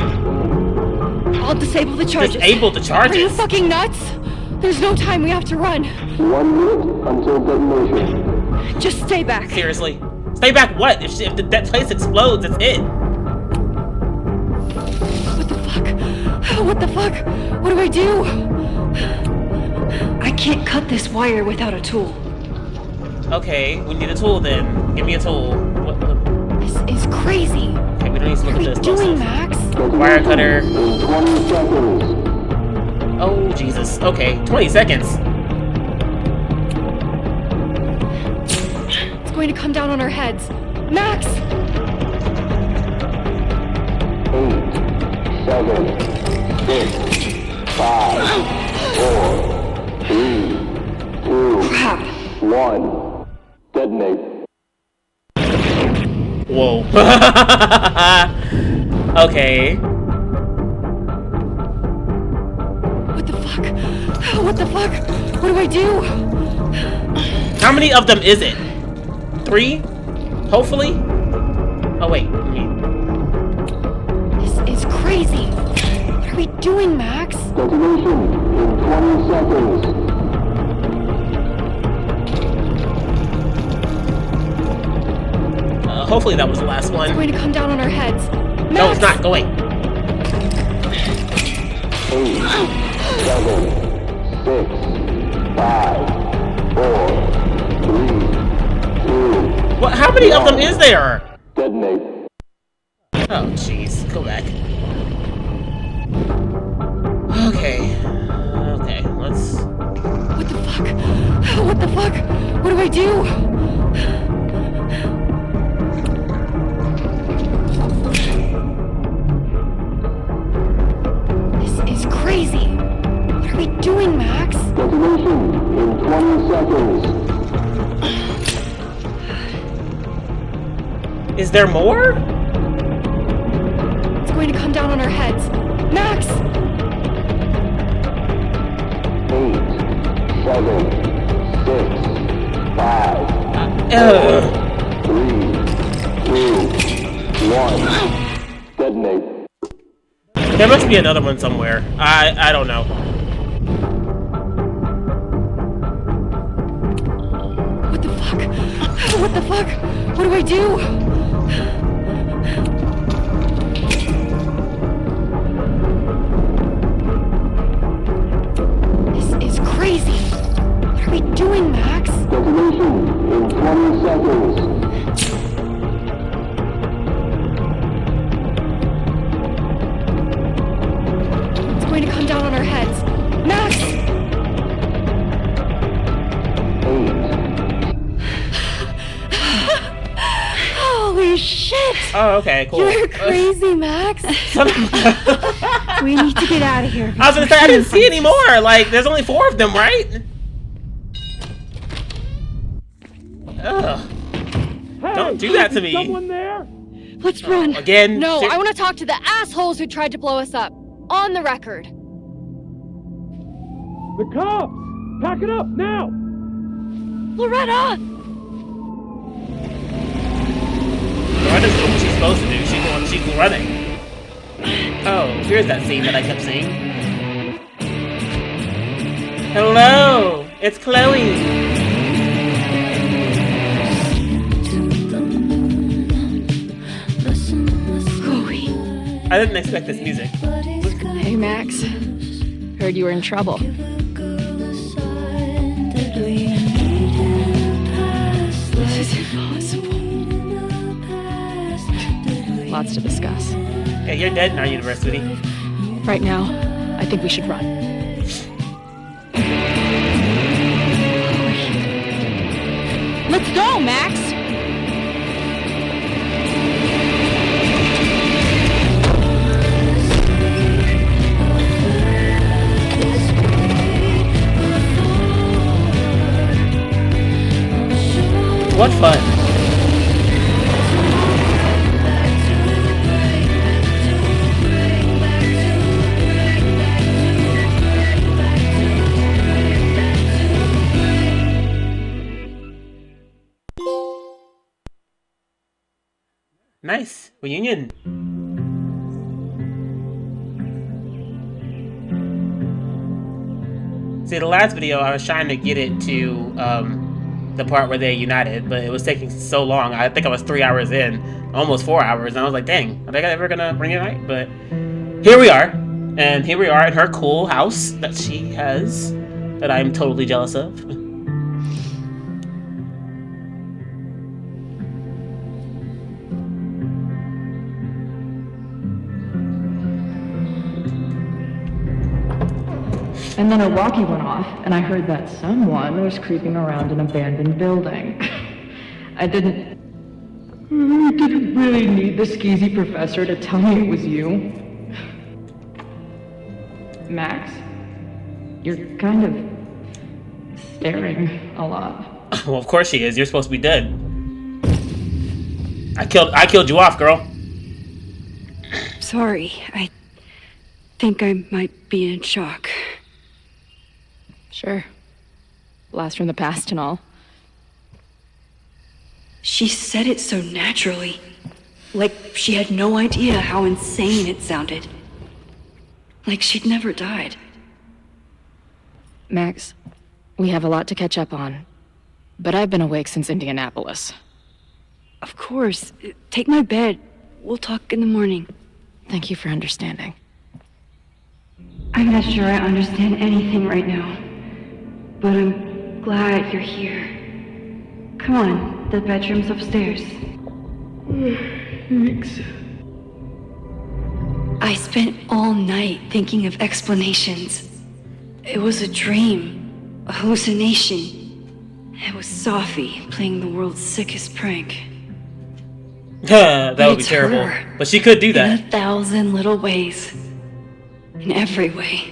I'll disable the charges. Disable the charges? Are you fucking nuts? There's no time. We have to run. 1 minute until detonation. Just stay back. Seriously. Stay back what? If that place explodes, that's it. What the fuck? What the fuck? What do I do? I can't cut this wire without a tool. Okay, we need a tool then. Give me a tool. What? This is crazy. Okay, we don't need to look at this. What are you doing, Max? Wire cutter. 20 seconds. Oh, Jesus. Okay, 20 seconds. It's going to come down on our heads. Max! 8, 7, 6, 5, 4, 3, 2, 1. Detonate. Whoa. Okay. What the fuck? What the fuck? What do I do? How many of them is it? 3? Hopefully? Oh, wait. This is crazy. What are we doing, Max? Detonation in 20 seconds. Hopefully that was the last one. It's going to come down on our heads. Max! No, it's not. Go away. 8, 7, 6, 5, 4, 3, 2. What? How many of them is there? Detonate. Oh, jeez. Go back. Okay. Okay, let's... What the fuck? What the fuck? What do I do? This is crazy. What are we doing, Max? Detonation in 20 seconds. Is there more? It's going to come down on our heads. Max! 8, 7, 6, 5, 4, 3, 2, 1. Detonate. There must be another one somewhere. I don't know. What the fuck? What the fuck? What do I do? This is crazy. What are we doing, Max? Detonation in 20 seconds. It's going to come down on our heads. Max! 8. Holy shit! Oh, okay, cool. You're crazy, Max. We need to get out of here. I was gonna say, I didn't see any more. Like, there's only 4 of them, right? Ugh. Don't do that to me. Someone there? Let's run. Again? No, I want to talk to the assholes who tried to blow us up. On the record. The cops! Pack it up now! Loretta! Loretta's doing what she's supposed to do. She's the one, she's running. Oh, here's that scene that I kept seeing. Hello! It's Chloe! I didn't expect this music. Hey, Max. Heard you were in trouble. This is impossible. Lots to discuss. Hey, you're dead in our universe, sweetie. Right now, I think we should run. Let's go, Max! What fun. Nice. Reunion. See, the last video, I was trying to get it to the part where they united, but it was taking so long. I think I was 3 hours in, almost 4 hours, and I was like, dang, are they ever gonna reunite? But here we are. And here we are in her cool house that she has, that I'm totally jealous of. And then a walkie went off, and I heard that someone was creeping around an abandoned building. I didn't really need the skeezy professor to tell me it was you. Max, you're kind of staring a lot. Well, of course she is. You're supposed to be dead. I killed you off, girl. Sorry, I think I might be in shock. Sure. Blast from the past and all. She said it so naturally. Like she had no idea how insane it sounded. Like she'd never died. Max, we have a lot to catch up on. But I've been awake since Indianapolis. Of course. Take my bed. We'll talk in the morning. Thank you for understanding. I'm not sure I understand anything right now. But I'm glad you're here. Come on, the bedroom's upstairs. Thanks. I spent all night thinking of explanations. It was a dream, a hallucination. It was Sophie playing the world's sickest prank. That would be terrible. Her, but she could do that. In 1,000 little ways. In every way.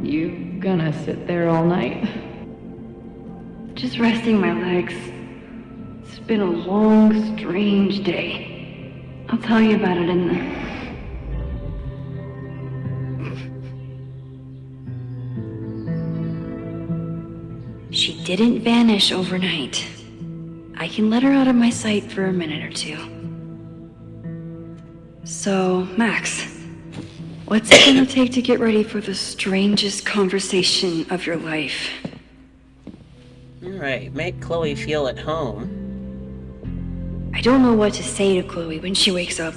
You gonna sit there all night? Just resting my legs. It's been a long, strange day. I'll tell you about it in the... She didn't vanish overnight. I can let her out of my sight for a minute or two. So, Max, what's it gonna take to get ready for the strangest conversation of your life? Alright, make Chloe feel at home. I don't know what to say to Chloe when she wakes up,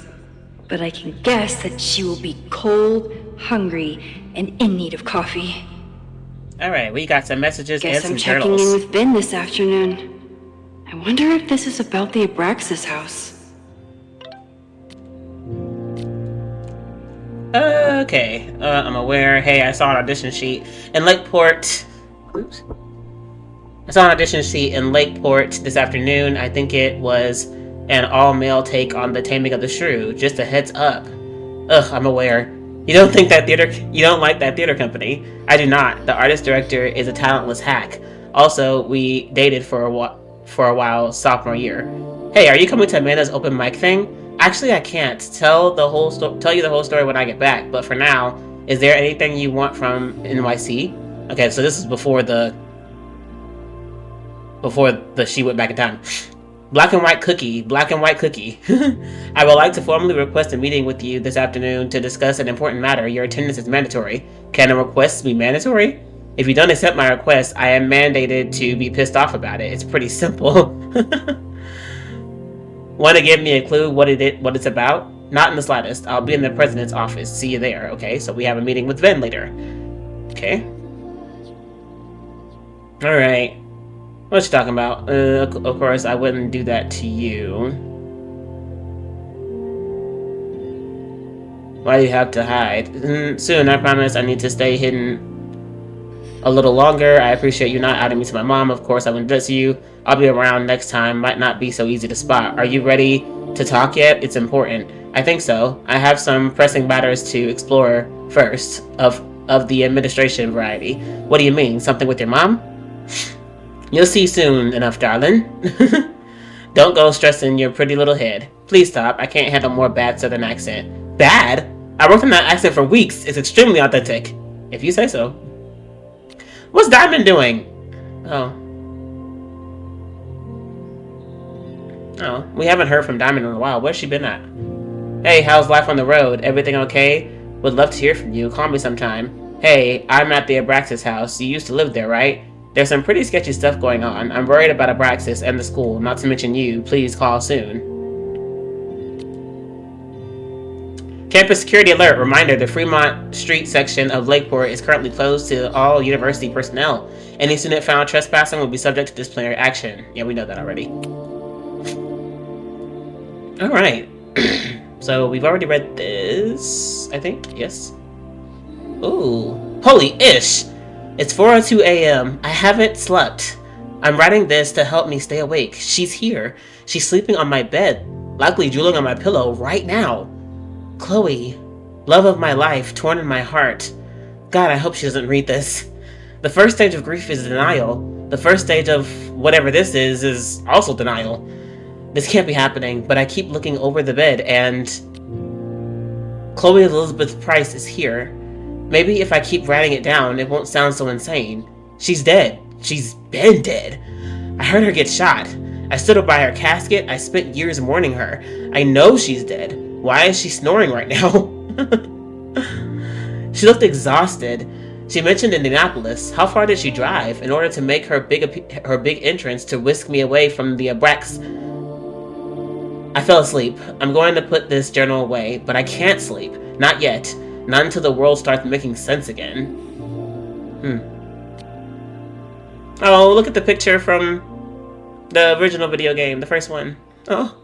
but I can guess that she will be cold, hungry, and in need of coffee. Alright, we got some messages Guess and I'm some checking journals. in with Ben this afternoon. I wonder if this is about the Abraxas house. Okay, I'm aware. Hey, I saw an audition sheet in Lakeport. Oops. I saw an audition sheet in Lakeport this afternoon. I think it was an all-male take on The Taming of the Shrew. Just a heads up. Ugh, I'm aware. You don't like that theater company. I do not. The artist director is a talentless hack. Also, we dated for a while sophomore year. Hey, are you coming to Amanda's open mic thing? Actually, I can't tell you the whole story when I get back. But for now, is there anything you want from NYC? Okay, so this is before the she went back in time. Black and white cookie. I would like to formally request a meeting with you this afternoon to discuss an important matter. Your attendance is mandatory. Can a request be mandatory? If you don't accept my request, I am mandated to be pissed off about it. It's pretty simple. Want to give me a clue what it's about? Not in the slightest. I'll be in the president's office. See you there. Okay, so we have a meeting with Ben later. Okay. Alright. What you talking about? Of course, I wouldn't do that to you. Why do you have to hide? Soon, I promise. I need to stay hidden a little longer. I appreciate you not outing me to my mom. Of course, I wouldn't do that to you. I'll be around next time. Might not be so easy to spot. Are you ready to talk yet? It's important. I think so. I have some pressing matters to explore first of the administration variety. What do you mean? Something with your mom? You'll see soon enough, darling. Don't go stressing your pretty little head. Please stop. I can't handle more bad southern accent. Bad? I worked on that accent for weeks. It's extremely authentic. If you say so. What's Diamond doing? Oh, we haven't heard from Diamond in a while. Where's she been at? Hey, how's life on the road? Everything okay? Would love to hear from you. Call me sometime. Hey, I'm at the Abraxas house. You used to live there, right? There's some pretty sketchy stuff going on. I'm worried about Abraxas and the school, not to mention you. Please call soon. Campus security alert. Reminder, the Fremont Street section of Lakeport is currently closed to all university personnel. Any student found trespassing will be subject to disciplinary action. Yeah, we know that already. Alright. So, we've already read this, I think. Yes. Ooh. Holy ish! It's 4:02 a.m. I haven't slept. I'm writing this to help me stay awake. She's here. She's sleeping on my bed, likely drooling on my pillow right now. Chloe, love of my life, torn in my heart. God, I hope she doesn't read this. The first stage of grief is denial. The first stage of whatever this is also denial. This can't be happening, but I keep looking over the bed and Chloe Elizabeth Price is here. Maybe if I keep writing it down, it won't sound so insane. She's dead. She's been dead. I heard her get shot. I stood up by her casket. I spent years mourning her. I know she's dead. Why is she snoring right now? She looked exhausted. She mentioned Indianapolis. How far did she drive in order to make her big entrance to whisk me away from the Abrax? I fell asleep. I'm going to put this journal away, but I can't sleep. Not yet. Not until the world starts making sense again. Oh, look at the picture from the original video game, the first one. Oh.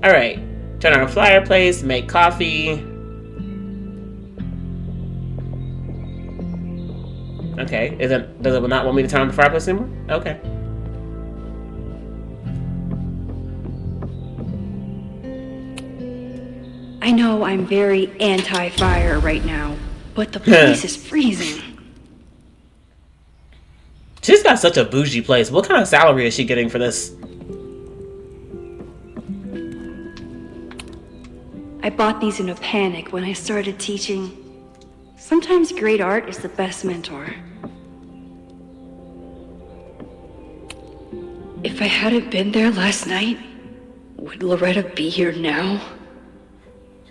Alright. Turn on a fireplace, make coffee. Okay, does it not want me to turn on the fireplace anymore? Okay. I know I'm very anti-fire right now, but the place is freezing. She's got such a bougie place. What kind of salary is she getting for this? I bought these in a panic when I started teaching. Sometimes great art is the best mentor. If I hadn't been there last night, would Loretta be here now?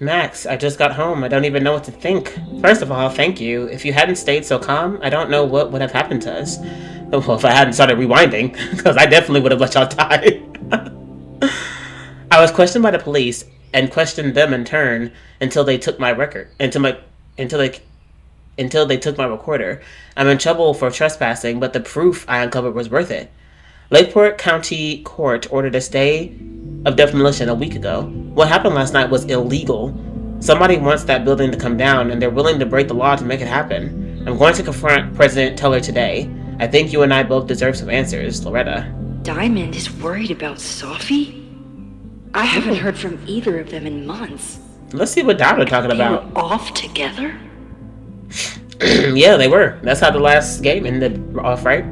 Max, I just got home. I don't even know what to think. First of all, thank you. If you hadn't stayed so calm, I don't know what would have happened to us. Well, if I hadn't started rewinding, because I definitely would have let y'all die. I was questioned by the police and questioned them in turn until they took my record, until they took my recorder. I'm in trouble for trespassing, but the proof I uncovered was worth it. Lakeport County Court ordered a stay of demolition a week ago. What happened last night was illegal. Somebody wants that building to come down, and they're willing to break the law to make it happen. I'm going to confront President Teller today. I think you and I both deserve some answers, Loretta. Diamond is worried about Sophie? I haven't heard from either of them in months. Let's see what Diamond talking about. They were off together? Yeah, they were. That's how the last game ended off, right?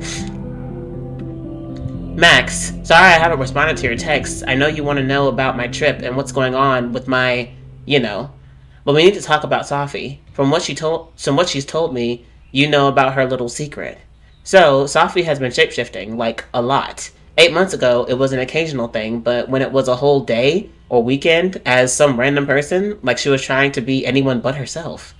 Max, sorry I haven't responded to your texts. I know you want to know about my trip and what's going on with my, but we need to talk about Sophie. From what she's told me, you know about her little secret. So, Sophie has been shapeshifting, like, a lot. 8 months ago, it was an occasional thing, but when it was a whole day or weekend as some random person, like she was trying to be anyone but herself.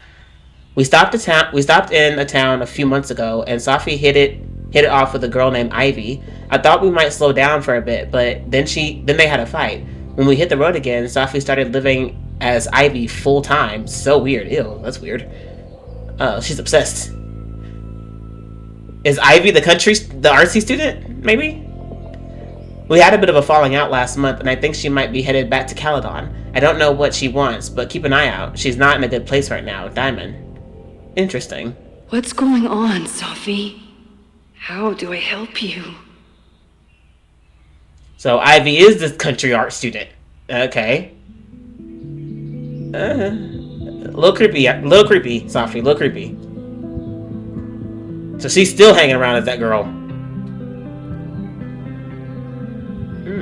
We stopped in a town a few months ago, and Sophie hit it off with a girl named Ivy. I thought we might slow down for a bit, but then they had a fight. When we hit the road again, Sophie started living as Ivy full time. So weird. Ew, that's weird. She's obsessed. Is Ivy the artsy student? Maybe? We had a bit of a falling out last month, and I think she might be headed back to Caledon. I don't know what she wants, but keep an eye out. She's not in a good place right now, Diamond. Interesting. What's going on, Sophie? How do I help you? So Ivy is this country art student. Okay. A little creepy, Sophie, a little creepy. So she's still hanging around as that girl.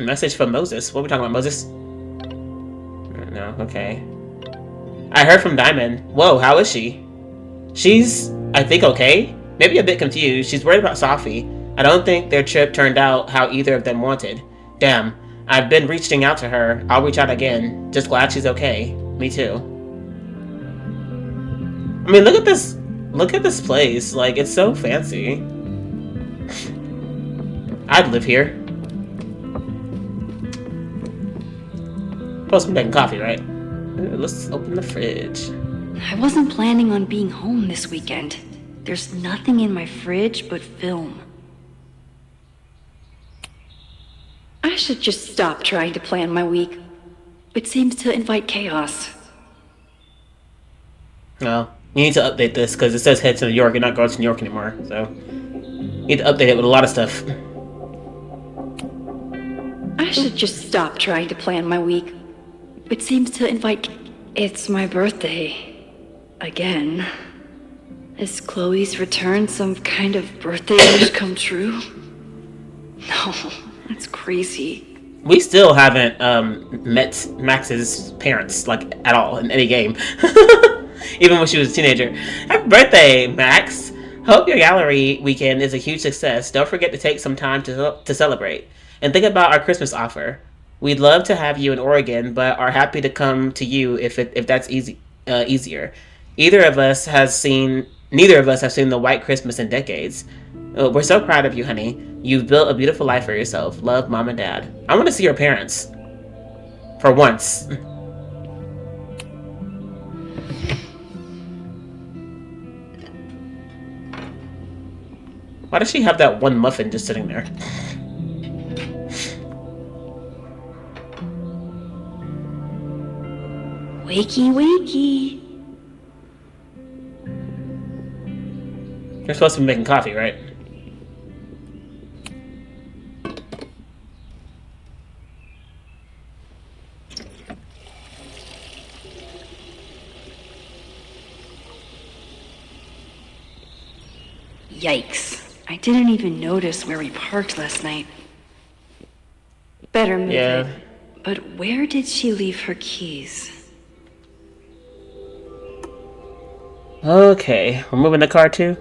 Message from Moses. What are we talking about, Moses? No, okay. I heard from Diamond. Whoa, how is she? She's, I think, okay. Maybe a bit confused. She's worried about Sophie. I don't think their trip turned out how either of them wanted. Damn, I've been reaching out to her. I'll reach out again. Just glad she's okay. Me too. I mean, look at this. Look at this place. Like, it's so fancy. I'd live here. Supposed to be making coffee, right? Let's open the fridge. I wasn't planning on being home this weekend. There's nothing in my fridge but film. I should just stop trying to plan my week. It seems to invite chaos. No, you need to update this because it says head to New York. You're not going to New York anymore, so you need to update it with a lot of stuff. I should just stop trying to plan my week. It seems to invite... It's my birthday. Again. Is Chloe's return some kind of birthday wish come true? No, that's crazy. We still haven't met Max's parents, like, at all in any game. Even when she was a teenager. Happy birthday, Max! Hope your gallery weekend is a huge success. Don't forget to take some time to celebrate. And think about our Christmas offer. We'd love to have you in Oregon, but are happy to come to you if that's easier. Neither of us have seen the White Christmas in decades. We're so proud of you, honey. You've built a beautiful life for yourself. Love, Mom and Dad. I want to see your parents. For once. Why does she have that one muffin just sitting there? Wakey, wakey. You're supposed to be making coffee, right? Yikes. I didn't even notice where we parked last night. Better move it. But where did she leave her keys? Okay, we're moving the car too?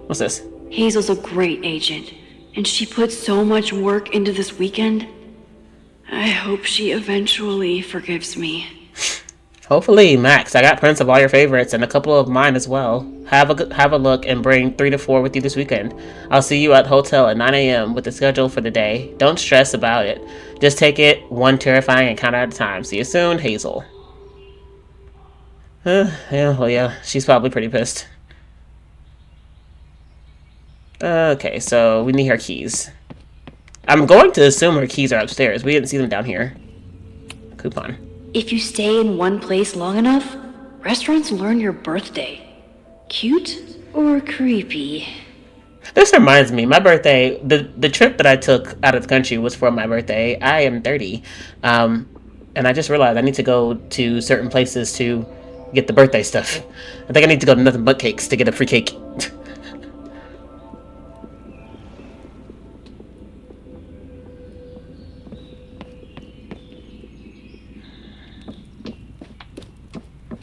What's this? Hazel's a great agent, and she put so much work into this weekend. I hope she eventually forgives me. Hopefully, Max. I got prints of all your favorites and a couple of mine as well. Have a look and bring 3 to 4 with you this weekend. I'll see you at hotel at 9 a.m. with the schedule for the day. Don't stress about it. Just take it one terrifying encounter at a time. See you soon, Hazel. Yeah, she's probably pretty pissed. Okay, so we need her keys. I'm going to assume her keys are upstairs. We didn't see them down here. Coupon. If you stay in one place long enough, restaurants learn your birthday. Cute or creepy? This reminds me, my birthday, the trip that I took out of the country was for my birthday. I am 30. And I just realized I need to go to certain places to get the birthday stuff. I think I need to go to Nothing But Cakes to get a free cake.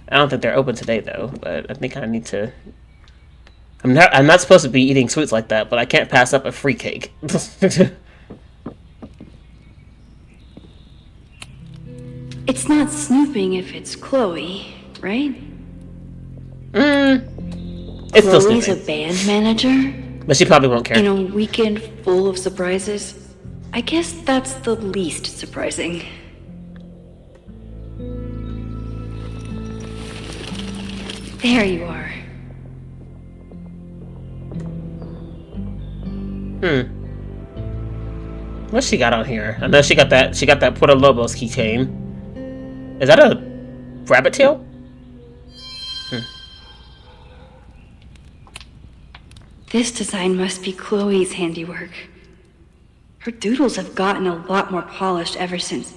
I don't think they're open today though, but I think I need to. I'm not supposed to be eating sweets like that, but I can't pass up a free cake. It's not snooping if it's Chloe, right? It's still Chloe's snooping. a band manager? But she probably won't care. In a weekend full of surprises? I guess that's the least surprising. There you are. What's she got on here? I know she got that Puerto Lobos keychain. Is that a rabbit tail? This design must be Chloe's handiwork. Her doodles have gotten a lot more polished ever since.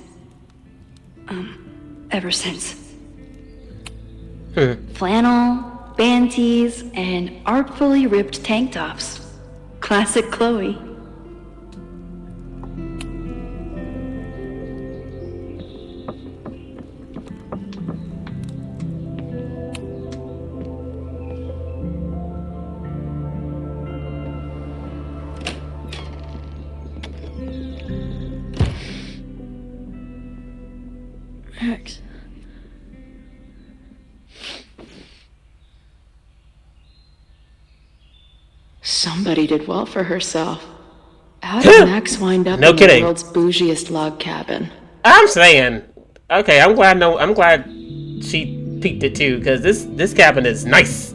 Flannel, band tees, and artfully ripped tank tops. Classic Chloe. Max. Somebody did well for herself. How did Max wind up in the world's bougiest log cabin? I'm saying, okay, I'm glad she peeked it too, because this cabin is nice.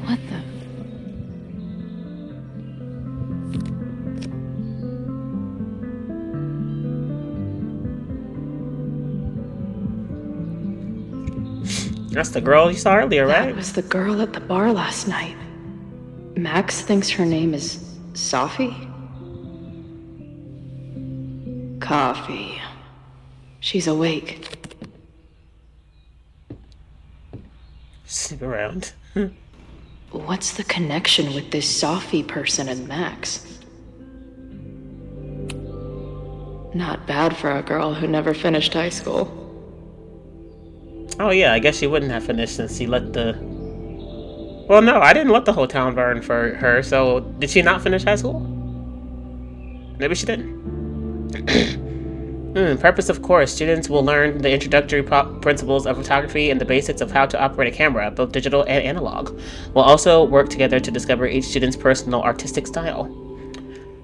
What the? That's the girl you saw earlier, right? That was the girl at the bar last night. Max thinks her name is Sophie? Coffee. She's awake. Snoop around. What's the connection with this Sophie person and Max? Not bad for a girl who never finished high school. Oh yeah, I guess she wouldn't have finished since she let the... Well, no, I didn't let the whole town burn for her, so did she not finish high school? Maybe she didn't. Purpose of course, students will learn the introductory principles of photography and the basics of how to operate a camera, both digital and analog. We'll also work together to discover each student's personal artistic style.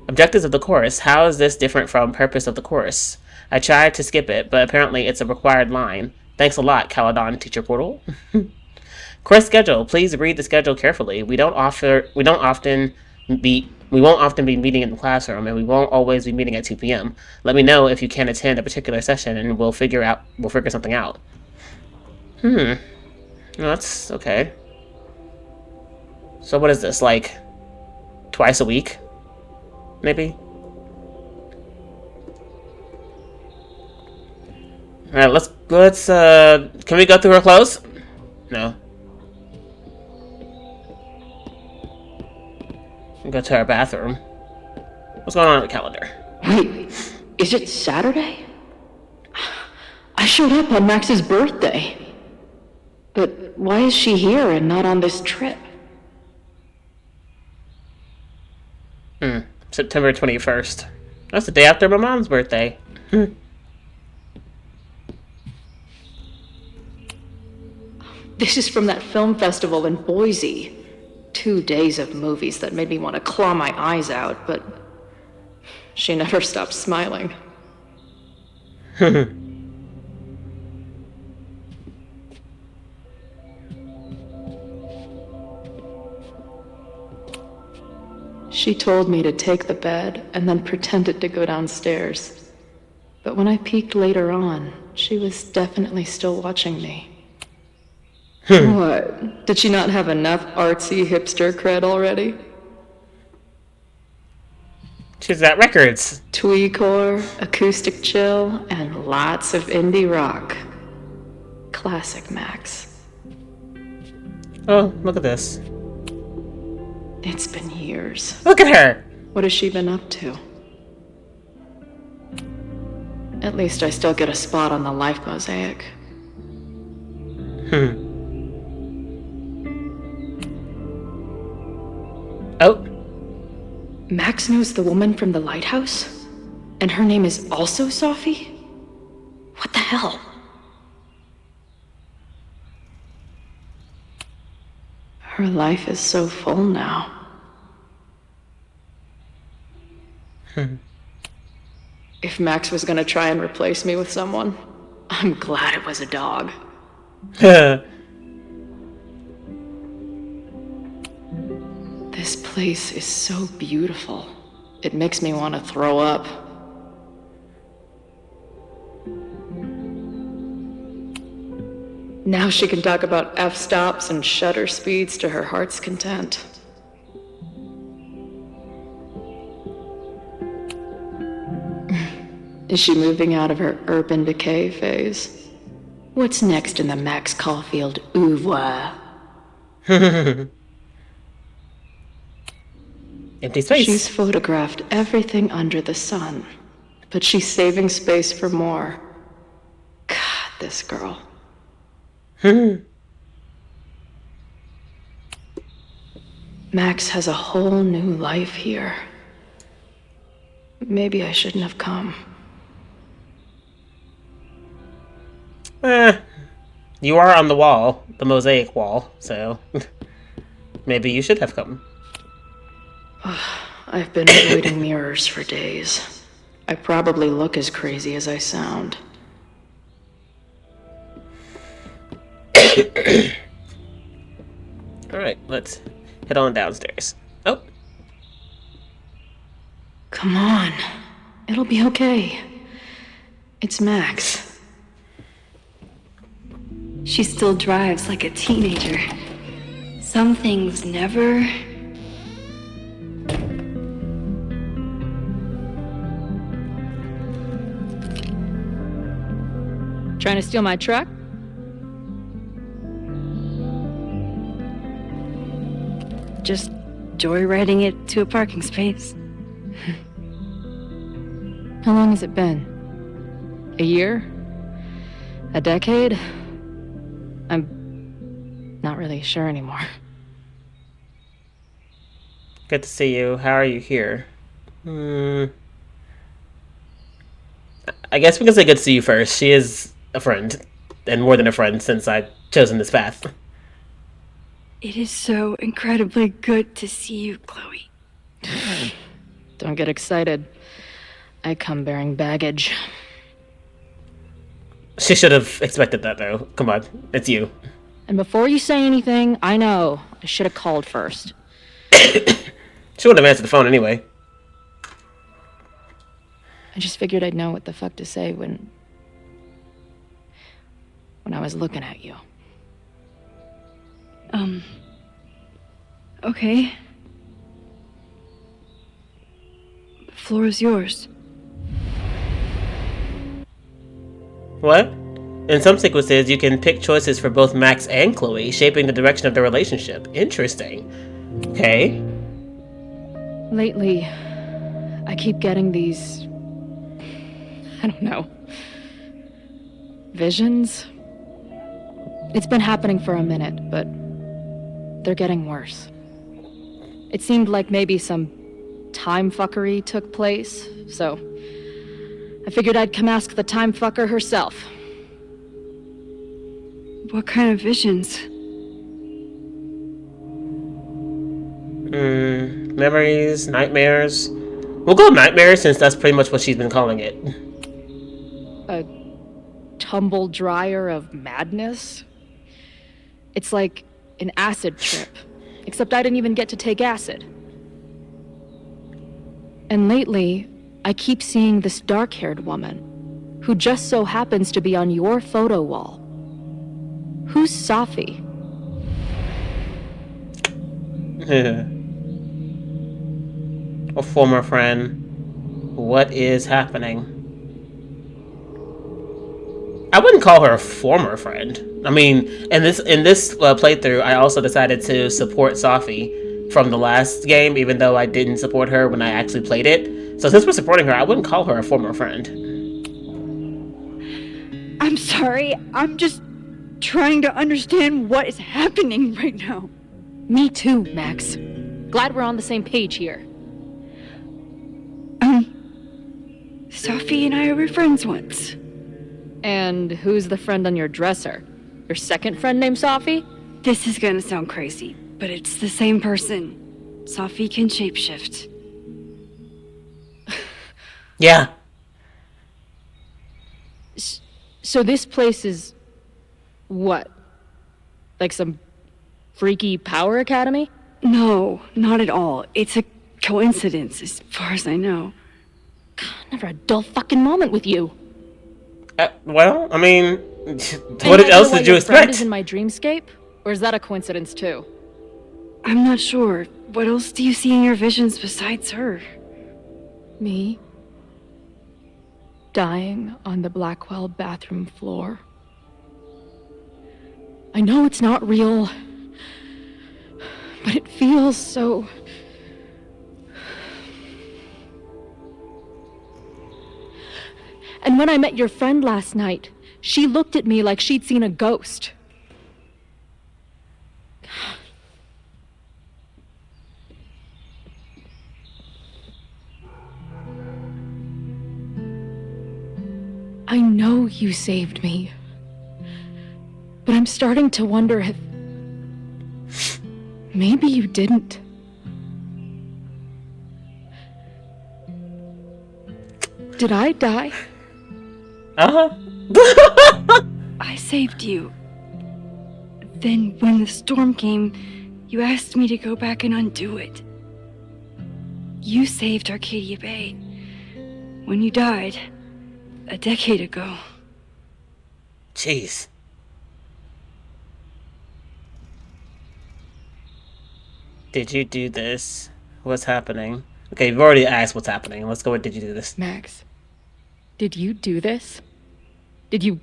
Objectives of the course. How is this different from purpose of the course? I tried to skip it, but apparently it's a required line. Thanks a lot, Caledon Teacher Portal. Course schedule. Please read the schedule carefully. We won't often be meeting in the classroom, and we won't always be meeting at 2 p.m. Let me know if you can't attend a particular session, and we'll figure something out. No, that's okay. So what is this, like twice a week? Maybe? Alright, let's can we go through her clothes? No. Go to our bathroom. What's going on with the calendar? Wait, is it Saturday? I showed up on Max's birthday. But why is she here and not on this trip? September 21st. That's the day after my mom's birthday. This is from that film festival in Boise. 2 days of movies that made me want to claw my eyes out, but she never stopped smiling. She told me to take the bed and then pretended to go downstairs. But when I peeked later on, she was definitely still watching me. What? Did she not have enough artsy hipster cred already? She's at records. Tweecore, acoustic chill, and lots of indie rock. Classic Max. Oh, look at this. It's been years. Look at her! What has she been up to? At least I still get a spot on the life mosaic. Oh. Max knows the woman from the lighthouse? And her name is also Sophie? What the hell? Her life is so full now. If Max was gonna try and replace me with someone, I'm glad it was a dog. This place is so beautiful. It makes me want to throw up. Now she can talk about f-stops and shutter speeds to her heart's content. Is she moving out of her urban decay phase? What's next in the Max Caulfield oeuvre? Empty space. She's photographed everything under the sun, but she's saving space for more. God, this girl. Max has a whole new life here. Maybe I shouldn't have come. You are on the wall, the mosaic wall, so maybe you should have come. I've been avoiding mirrors for days. I probably look as crazy as I sound. Alright, let's head on downstairs. Oh. Come on. It'll be okay. It's Max. She still drives like a teenager. Some things never... Trying to steal my truck? Just joyriding it to a parking space. How long has it been? A year? A decade? I'm not really sure anymore. Good to see you. How are you here? I guess we can say good to see you first. She is a friend, and more than a friend since I've chosen this path. It is so incredibly good to see you, Chloe. Don't get excited. I come bearing baggage. She should have expected that, though. Come on, it's you. And before you say anything, I know. I should have called first. She wouldn't have answered the phone anyway. I just figured I'd know what the fuck to say when I was looking at you. Okay. The floor is yours. What? In some sequences, you can pick choices for both Max and Chloe, shaping the direction of the relationship. Interesting. Okay. Lately, I keep getting these... I don't know. Visions? It's been happening for a minute, but they're getting worse. It seemed like maybe some time fuckery took place, so I figured I'd come ask the time fucker herself. What kind of visions? Memories, nightmares. We'll go nightmares since that's pretty much what she's been calling it. A tumble dryer of madness? It's like an acid trip, except I didn't even get to take acid. And lately, I keep seeing this dark-haired woman, who just so happens to be on your photo wall. Who's Safi? A former friend. What is happening? I wouldn't call her a former friend. I mean, in this playthrough, I also decided to support Safi from the last game, even though I didn't support her when I actually played it. So since we're supporting her, I wouldn't call her a former friend. I'm sorry. I'm just trying to understand what is happening right now. Me too, Max. Glad we're on the same page here. Safi and I were friends once. And who's the friend on your dresser? Your second friend named Safi? This is gonna sound crazy, but it's the same person. Safi can shapeshift. Yeah. So this place is... what? Like some freaky power academy? No, not at all. It's a coincidence, as far as I know. God, never a dull fucking moment with you. Well, I mean, what else did you expect? Is in my dreamscape, or is that a coincidence too? I'm not sure. What else do you see in your visions besides her? Me? dying on the Blackwell bathroom floor. I know it's not real, but it feels so... And when I met your friend last night, she looked at me like she'd seen a ghost. I know you saved me, but I'm starting to wonder if maybe you didn't. Did I die? I saved you. Then when the storm came, you asked me to go back and undo it. You saved Arcadia Bay when you died a decade ago. Jeez. Did you do this? What's happening? Okay, you've already asked what's happening. Let's go with did you do this? Max, did you do this? Did you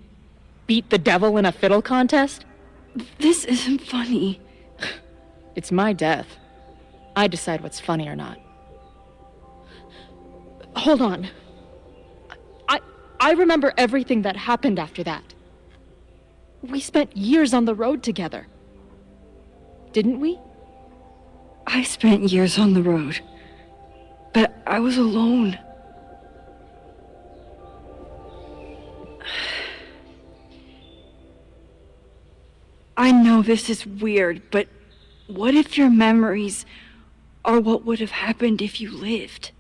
beat the devil in a fiddle contest? This isn't funny. It's my death. I decide what's funny or not. Hold on. I remember everything that happened after that. We spent years on the road together. Didn't we? I spent years on the road, but I was alone. I know this is weird, but what if your memories are what would have happened if you lived?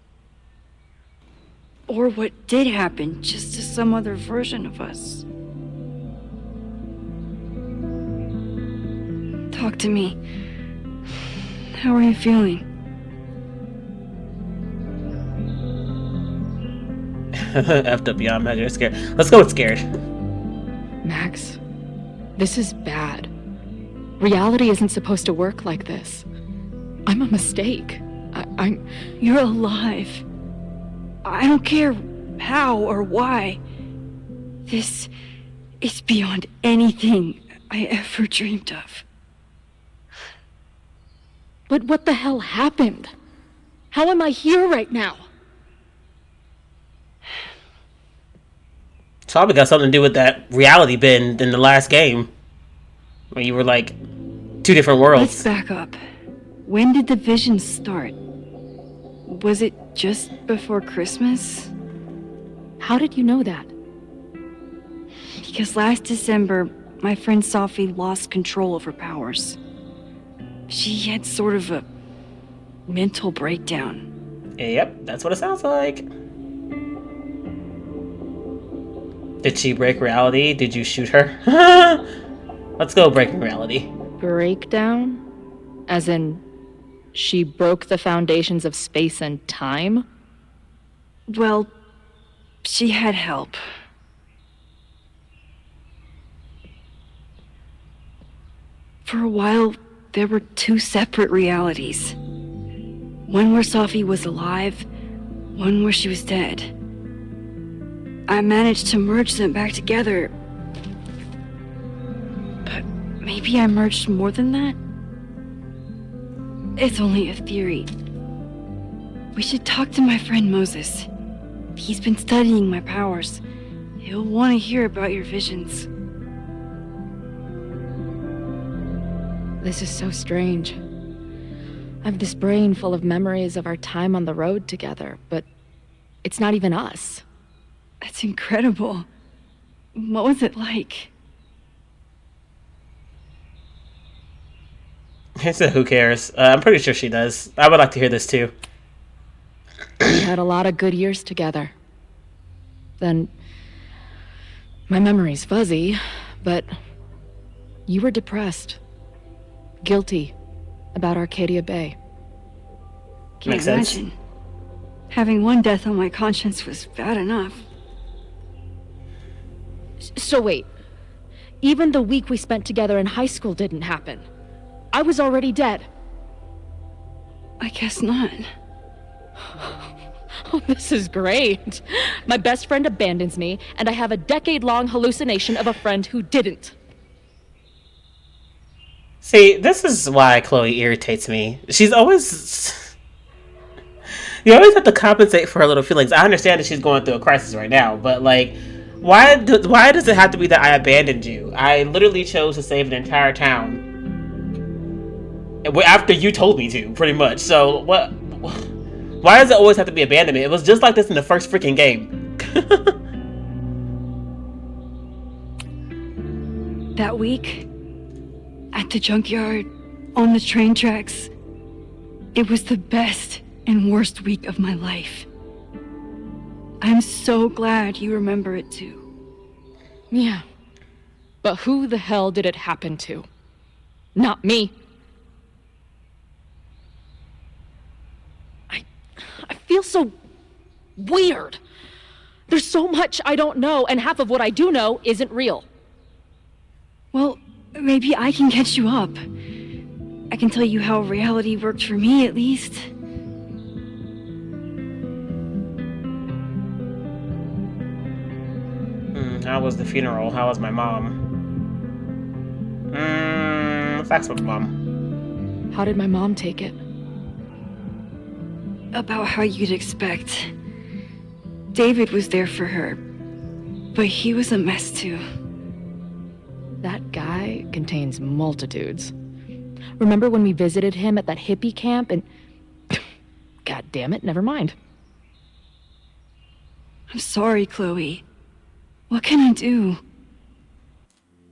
Or what did happen, just to some other version of us? Talk to me. How are you feeling? Effed up beyond measure. Scared. Let's go with scared. Max, this is bad. Reality isn't supposed to work like this. I'm a mistake. I'm... You're alive. I don't care how or why. This is beyond anything I ever dreamed of. But what the hell happened? How am I here right now? It's probably got something to do with that reality bin in the last game. Where you were like 2 different worlds. Let's back up. When did the visions start? Was it just before Christmas? How did you know that? Because last December, my friend Sophie lost control of her powers. She had sort of a mental breakdown. Yep, that's what it sounds like. Did she break reality? Did you shoot her? Let's go breaking reality. Breakdown? As in, she broke the foundations of space and time? Well, she had help. For a while, there were 2 separate realities. One where Sophie was alive, one where she was dead. I managed to merge them back together. But maybe I merged more than that? It's only a theory. We should talk to my friend Moses. He's been studying my powers. He'll want to hear about your visions. This is so strange. I have this brain full of memories of our time on the road together, but it's not even us. That's incredible. What was it like? He said, who cares? I'm pretty sure she does. I would like to hear this too. We had a lot of good years together. Then, my memory's fuzzy, but you were depressed. Guilty about Arcadia Bay. Can't Makes sense. imagine. Having one death on my conscience was bad enough. So wait, even the week we spent together in high school didn't happen. I was already dead. I guess not. This is great. My best friend abandons me, and I have a decade-long hallucination of a friend who didn't. See, this is why Chloe irritates me. She's always... You always have to compensate for her little feelings. I understand that she's going through a crisis right now, but, like, why does it have to be that I abandoned you? I literally chose to save an entire town after you told me to, pretty much. So, what... Why does it always have to be abandonment? It was just like this in the first freaking game. That week, at the junkyard, on the train tracks, it was the best and worst week of my life. I'm so glad you remember it too. Yeah. But who the hell did it happen to? Not me. I feel so weird. There's so much I don't know, and half of what I do know isn't real. Well, maybe I can catch you up. I can tell you how reality worked for me, at least. How was the funeral? How was my mom? Facts with mom. How did my mom take it? About how you'd expect. David was there for her, but he was a mess too. That guy contains multitudes. Remember when we visited him at that hippie camp and... God damn it, never mind. I'm sorry, Chloe. What can I do?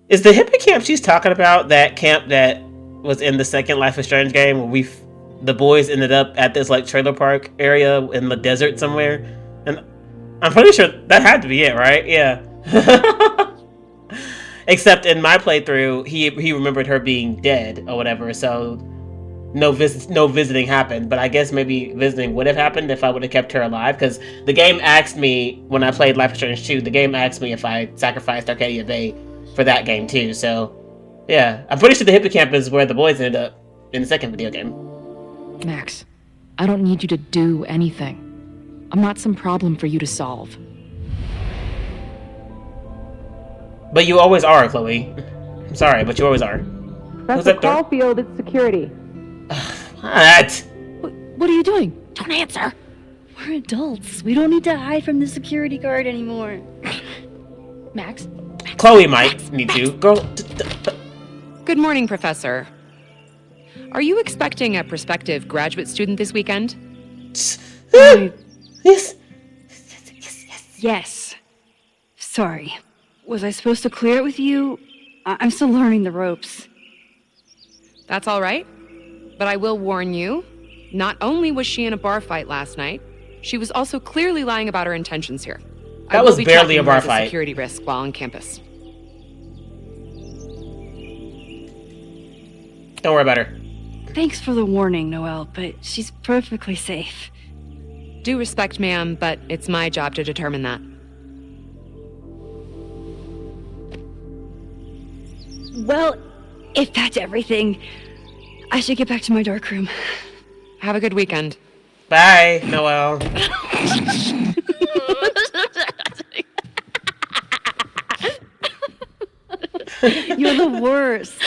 Is the hippie camp she's talking about that camp that was in the second Life is Strange game where the boys ended up at this like trailer park area in the desert somewhere? And I'm pretty sure that had to be it, right? Yeah. Except in my playthrough, he remembered her being dead or whatever, so no visiting happened. But I guess maybe visiting would have happened if I would have kept her alive, because the game asked me when I played Life is Strange 2, the game asked me if I sacrificed Arcadia Bay for that game too. So yeah, I'm pretty sure the hippie camp is where the boys ended up in the second video game. Max, I don't need you to do anything. I'm not some problem for you to solve. But you always are, Chloe. I'm sorry, but you always are. Professor Caulfield, it's security. What? What are you doing? Don't answer. We're adults. We don't need to hide from the security guard anymore. Max? Chloe might need to. Girl. Good morning, Professor. Are you expecting a prospective graduate student this weekend? Yes. Yes. Sorry. Was I supposed to clear it with you? I'm still learning the ropes. That's all right. But I will warn you, not only was she in a bar fight last night, she was also clearly lying about her intentions here. That was barely a bar fight. Security risk while on campus. Don't worry about her. Thanks for the warning, Noelle, but she's perfectly safe. Due respect, ma'am, but it's my job to determine that. Well, if that's everything, I should get back to my dark room. Have a good weekend. Bye, Noelle. You're the worst.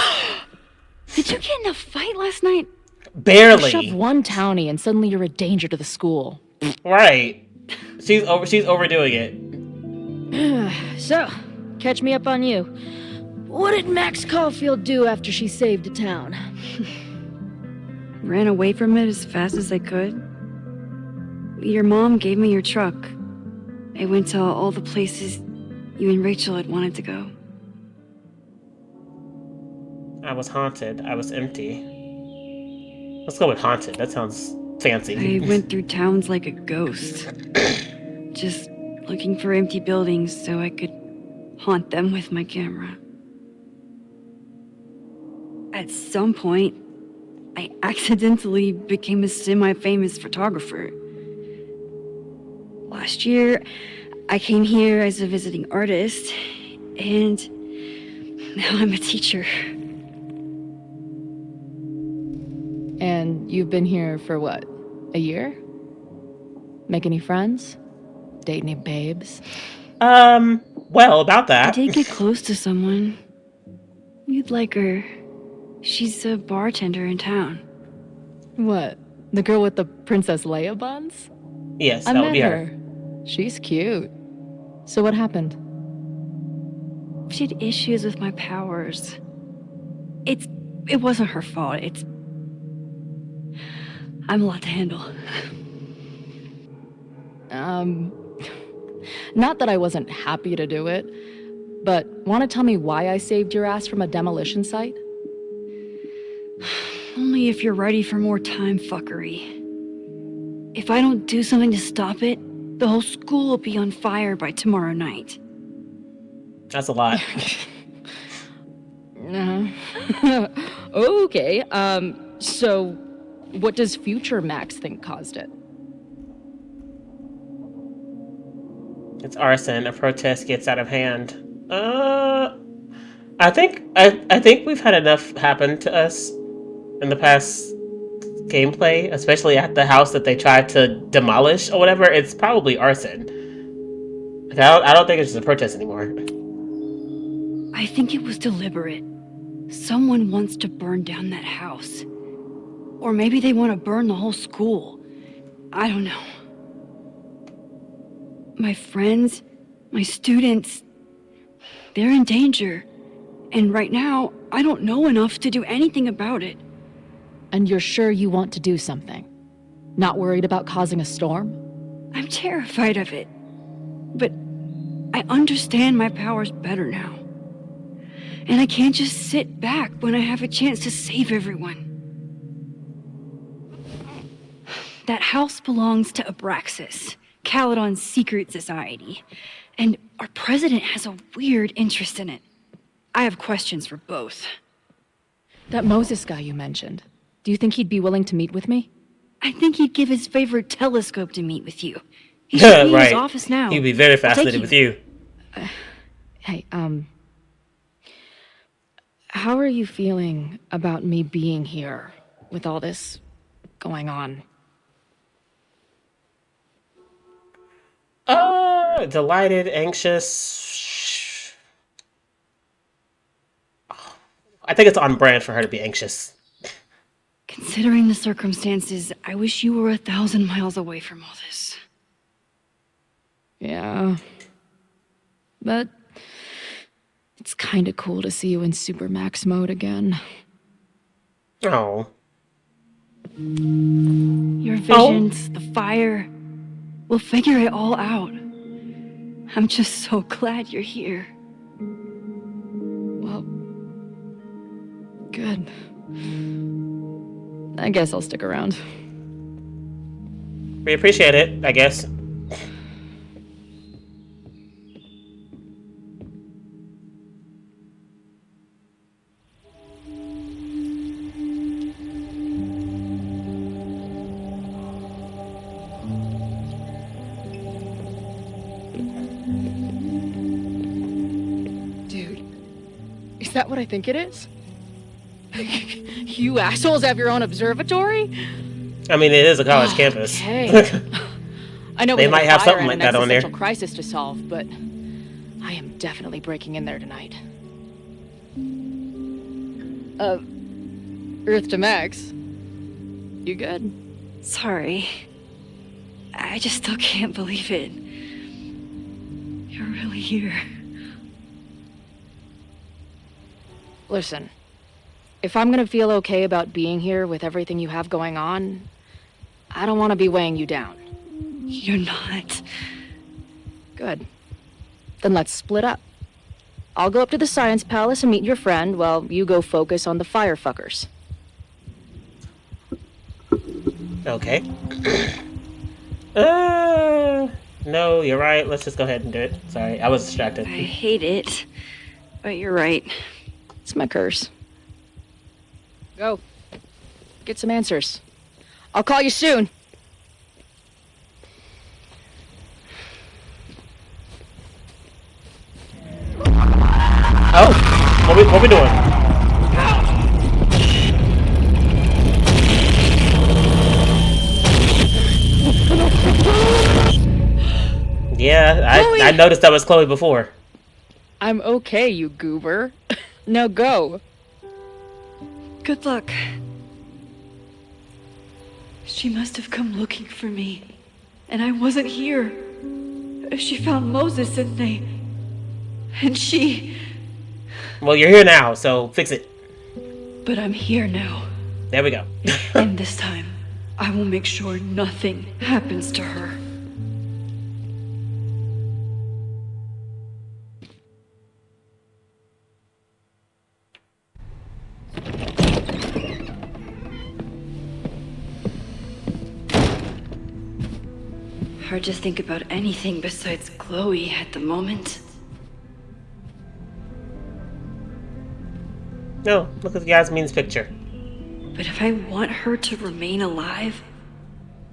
Did you get in a fight last night? Barely. You shove one townie and suddenly you're a danger to the school. Right. She's overdoing it. So, catch me up on you. What did Max Caulfield do after she saved a town? Ran away from it as fast as I could. Your mom gave me your truck. I went to all the places you and Rachel had wanted to go. I was haunted. I was empty. Let's go with haunted. That sounds fancy. I went through towns like a ghost. Just looking for empty buildings so I could haunt them with my camera. At some point, I accidentally became a semi-famous photographer. Last year, I came here as a visiting artist, and now I'm a teacher. And you've been here for what, a year? Make any friends? Date any babes? Well, about that. I did get close to someone. You'd like her. She's a bartender in town. What? The girl with the Princess Leia buns? Yes, I that would met be her. She's cute. So what happened? She had issues with my powers. It wasn't her fault. I'm a lot to handle. Not that I wasn't happy to do it, but want to tell me why I saved your ass from a demolition site? Only if you're ready for more time fuckery. If I don't do something to stop it, the whole school will be on fire by tomorrow night. That's a lot. Okay, so what does future Max think caused it? It's arson. A protest gets out of hand. I think we've had enough happen to us in the past gameplay, especially at the house that they tried to demolish or whatever. It's probably arson. I don't think it's just a protest anymore. I think it was deliberate. Someone wants to burn down that house. Or maybe they want to burn the whole school. I don't know. My friends, my students, they're in danger. And right now, I don't know enough to do anything about it. And you're sure you want to do something? Not worried about causing a storm? I'm terrified of it. But I understand my powers better now. And I can't just sit back when I have a chance to save everyone. That house belongs to Abraxas, Caledon's secret society. And our president has a weird interest in it. I have questions for both. That Moses guy you mentioned. Do you think he'd be willing to meet with me? I think he'd give his favorite telescope to meet with you. He should be in his office now. He'd be very fascinated with you. Hey, how are you feeling about me being here with all this going on? Delighted, anxious. I think it's on brand for her to be anxious. Considering the circumstances, I wish you were 1,000 miles away from all this. Yeah. But it's kind of cool to see you in Super Max mode again. Oh. Your visions, the fire, we'll figure it all out. I'm just so glad you're here. Well, good. I guess I'll stick around. We appreciate it, I guess. Is that what I think it is? You assholes have your own observatory? I mean, it is a college campus. Okay. I know they might have something like that on there. Crisis to solve, but I am definitely breaking in there tonight. Earth to Max. You good? Sorry. I just still can't believe it. You're really here. Listen, if I'm gonna feel okay about being here with everything you have going on, I don't want to be weighing you down. You're not. Good. Then let's split up. I'll go up to the Science Palace and meet your friend while you go focus on the firefuckers. Okay. No, you're right. Let's just go ahead and do it. Sorry, I was distracted. I hate it, but you're right. It's my curse. Go. Get some answers. I'll call you soon. Oh, what we doing? I noticed that was Chloe before. I'm okay, you goober. Now go. Good luck. She must have come looking for me, and I wasn't here. She found Moses and she... Well, you're here now, so fix it. But I'm here now. There we go. And this time, I will make sure nothing happens to her. Hard to think about anything besides Chloe at the moment. No, look at Yasmin's picture. But if I want her to remain alive,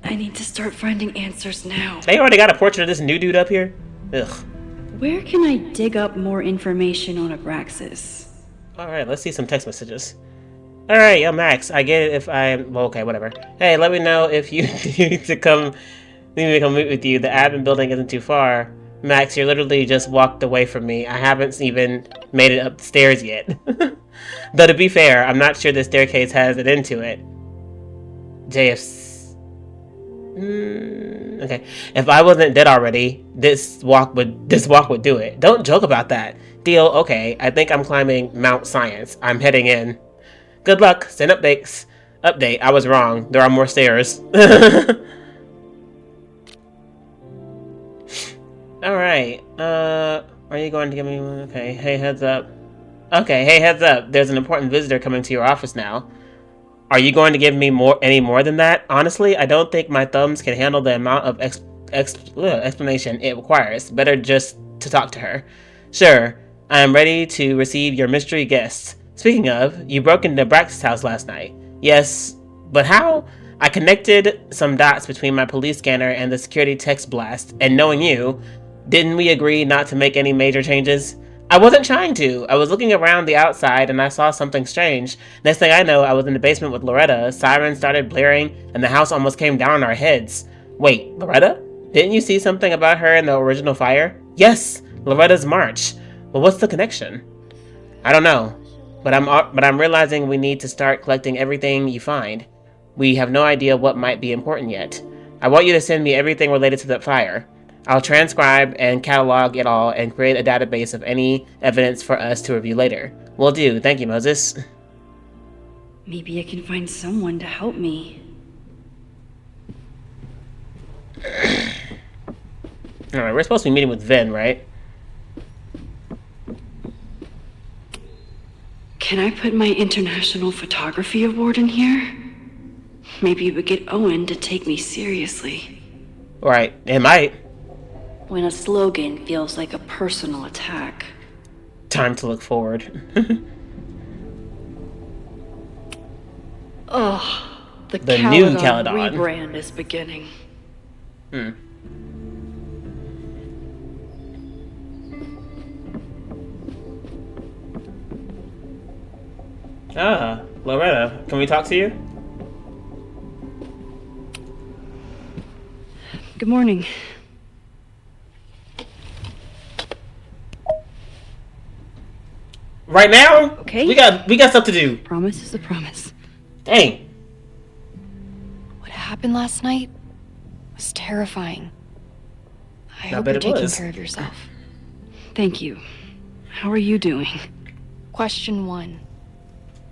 I need to start finding answers now. They already got a portrait of this new dude up here? Ugh. Where can I dig up more information on Abraxas? Alright, let's see some text messages. Alright, yo, Max, I get it if I'm... Well, okay, whatever. Hey, let me know if you need to come... Need me to come meet with you. The admin building isn't too far. Max, you literally just walked away from me. I haven't even made it up the stairs yet. Though, to be fair, I'm not sure the staircase has it into it. JFC... okay. If I wasn't dead already, this walk would do it. Don't joke about that. Deal, okay. I think I'm climbing Mount Science. I'm heading in. Good luck. Send updates. Update. I was wrong. There are more stairs. Alright. Are you going to give me one? Okay. Hey, heads up. Okay, hey, heads up. There's an important visitor coming to your office now. Are you going to give me any more than that? Honestly, I don't think my thumbs can handle the amount of explanation it requires. Better just to talk to her. Sure, I am ready to receive your mystery guests. Speaking of, you broke into Abraxas' house last night. Yes, but how? I connected some dots between my police scanner and the security text blast, and knowing you, didn't we agree not to make any major changes? I wasn't trying to. I was looking around the outside and I saw something strange. Next thing I know, I was in the basement with Loretta. Sirens started blaring and the house almost came down on our heads. Wait, Loretta? Didn't you see something about her in the original fire? Yes, Loretta's march. Well, what's the connection? I don't know, but I'm realizing we need to start collecting everything you find. We have no idea what might be important yet. I want you to send me everything related to that fire. I'll transcribe and catalog it all and create a database of any evidence for us to review later. Will do. Thank you, Moses. Maybe I can find someone to help me. Alright, we're supposed to be meeting with Vin, right? Can I put my International Photography Award in here? Maybe it would get Owen to take me seriously. Right, it might. When a slogan feels like a personal attack. Time to look forward. Oh, the new Caledon rebrand is beginning. Ah, Loretta, can we talk to you? Good morning. Right now? Okay. We got stuff to do. Promise is a promise. Dang. What happened last night was terrifying. I hope bet you're it taking was. care of yourself. Thank you. How are you doing? Question 1.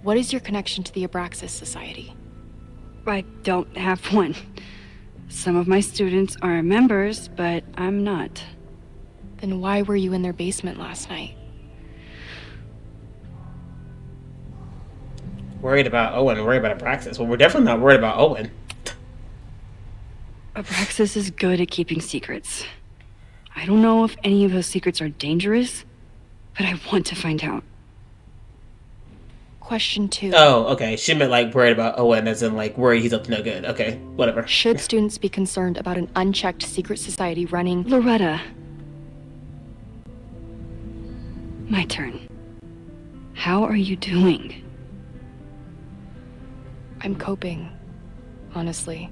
What is your connection to the Abraxas Society? I don't have one. Some of my students are members, but I'm not. Then why were you in their basement last night? Worried about Owen, worried about Abraxas. Well, we're definitely not worried about Owen. Abraxas is good at keeping secrets. I don't know if any of those secrets are dangerous, but I want to find out. Question 2. Oh, okay. She meant like worried about Owen as in like worried he's up to no good. Okay, whatever. Should students be concerned about an unchecked secret society running... Loretta. My turn. How are you doing? I'm coping, honestly.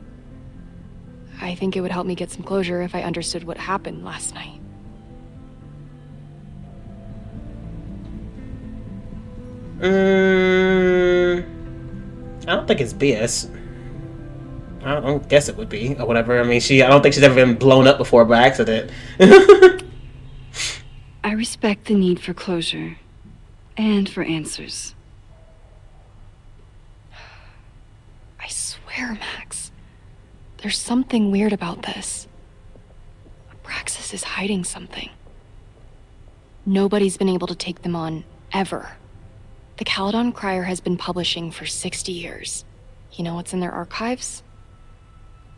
I think it would help me get some closure if I understood what happened last night. I don't think it's BS. I don't guess it would be, or whatever. I mean, I don't think she's ever been blown up before by accident. I respect the need for closure. And for answers. I swear, Max. There's something weird about this. Abraxas is hiding something. Nobody's been able to take them on, ever. The Caledon Crier has been publishing for 60 years. You know what's in their archives?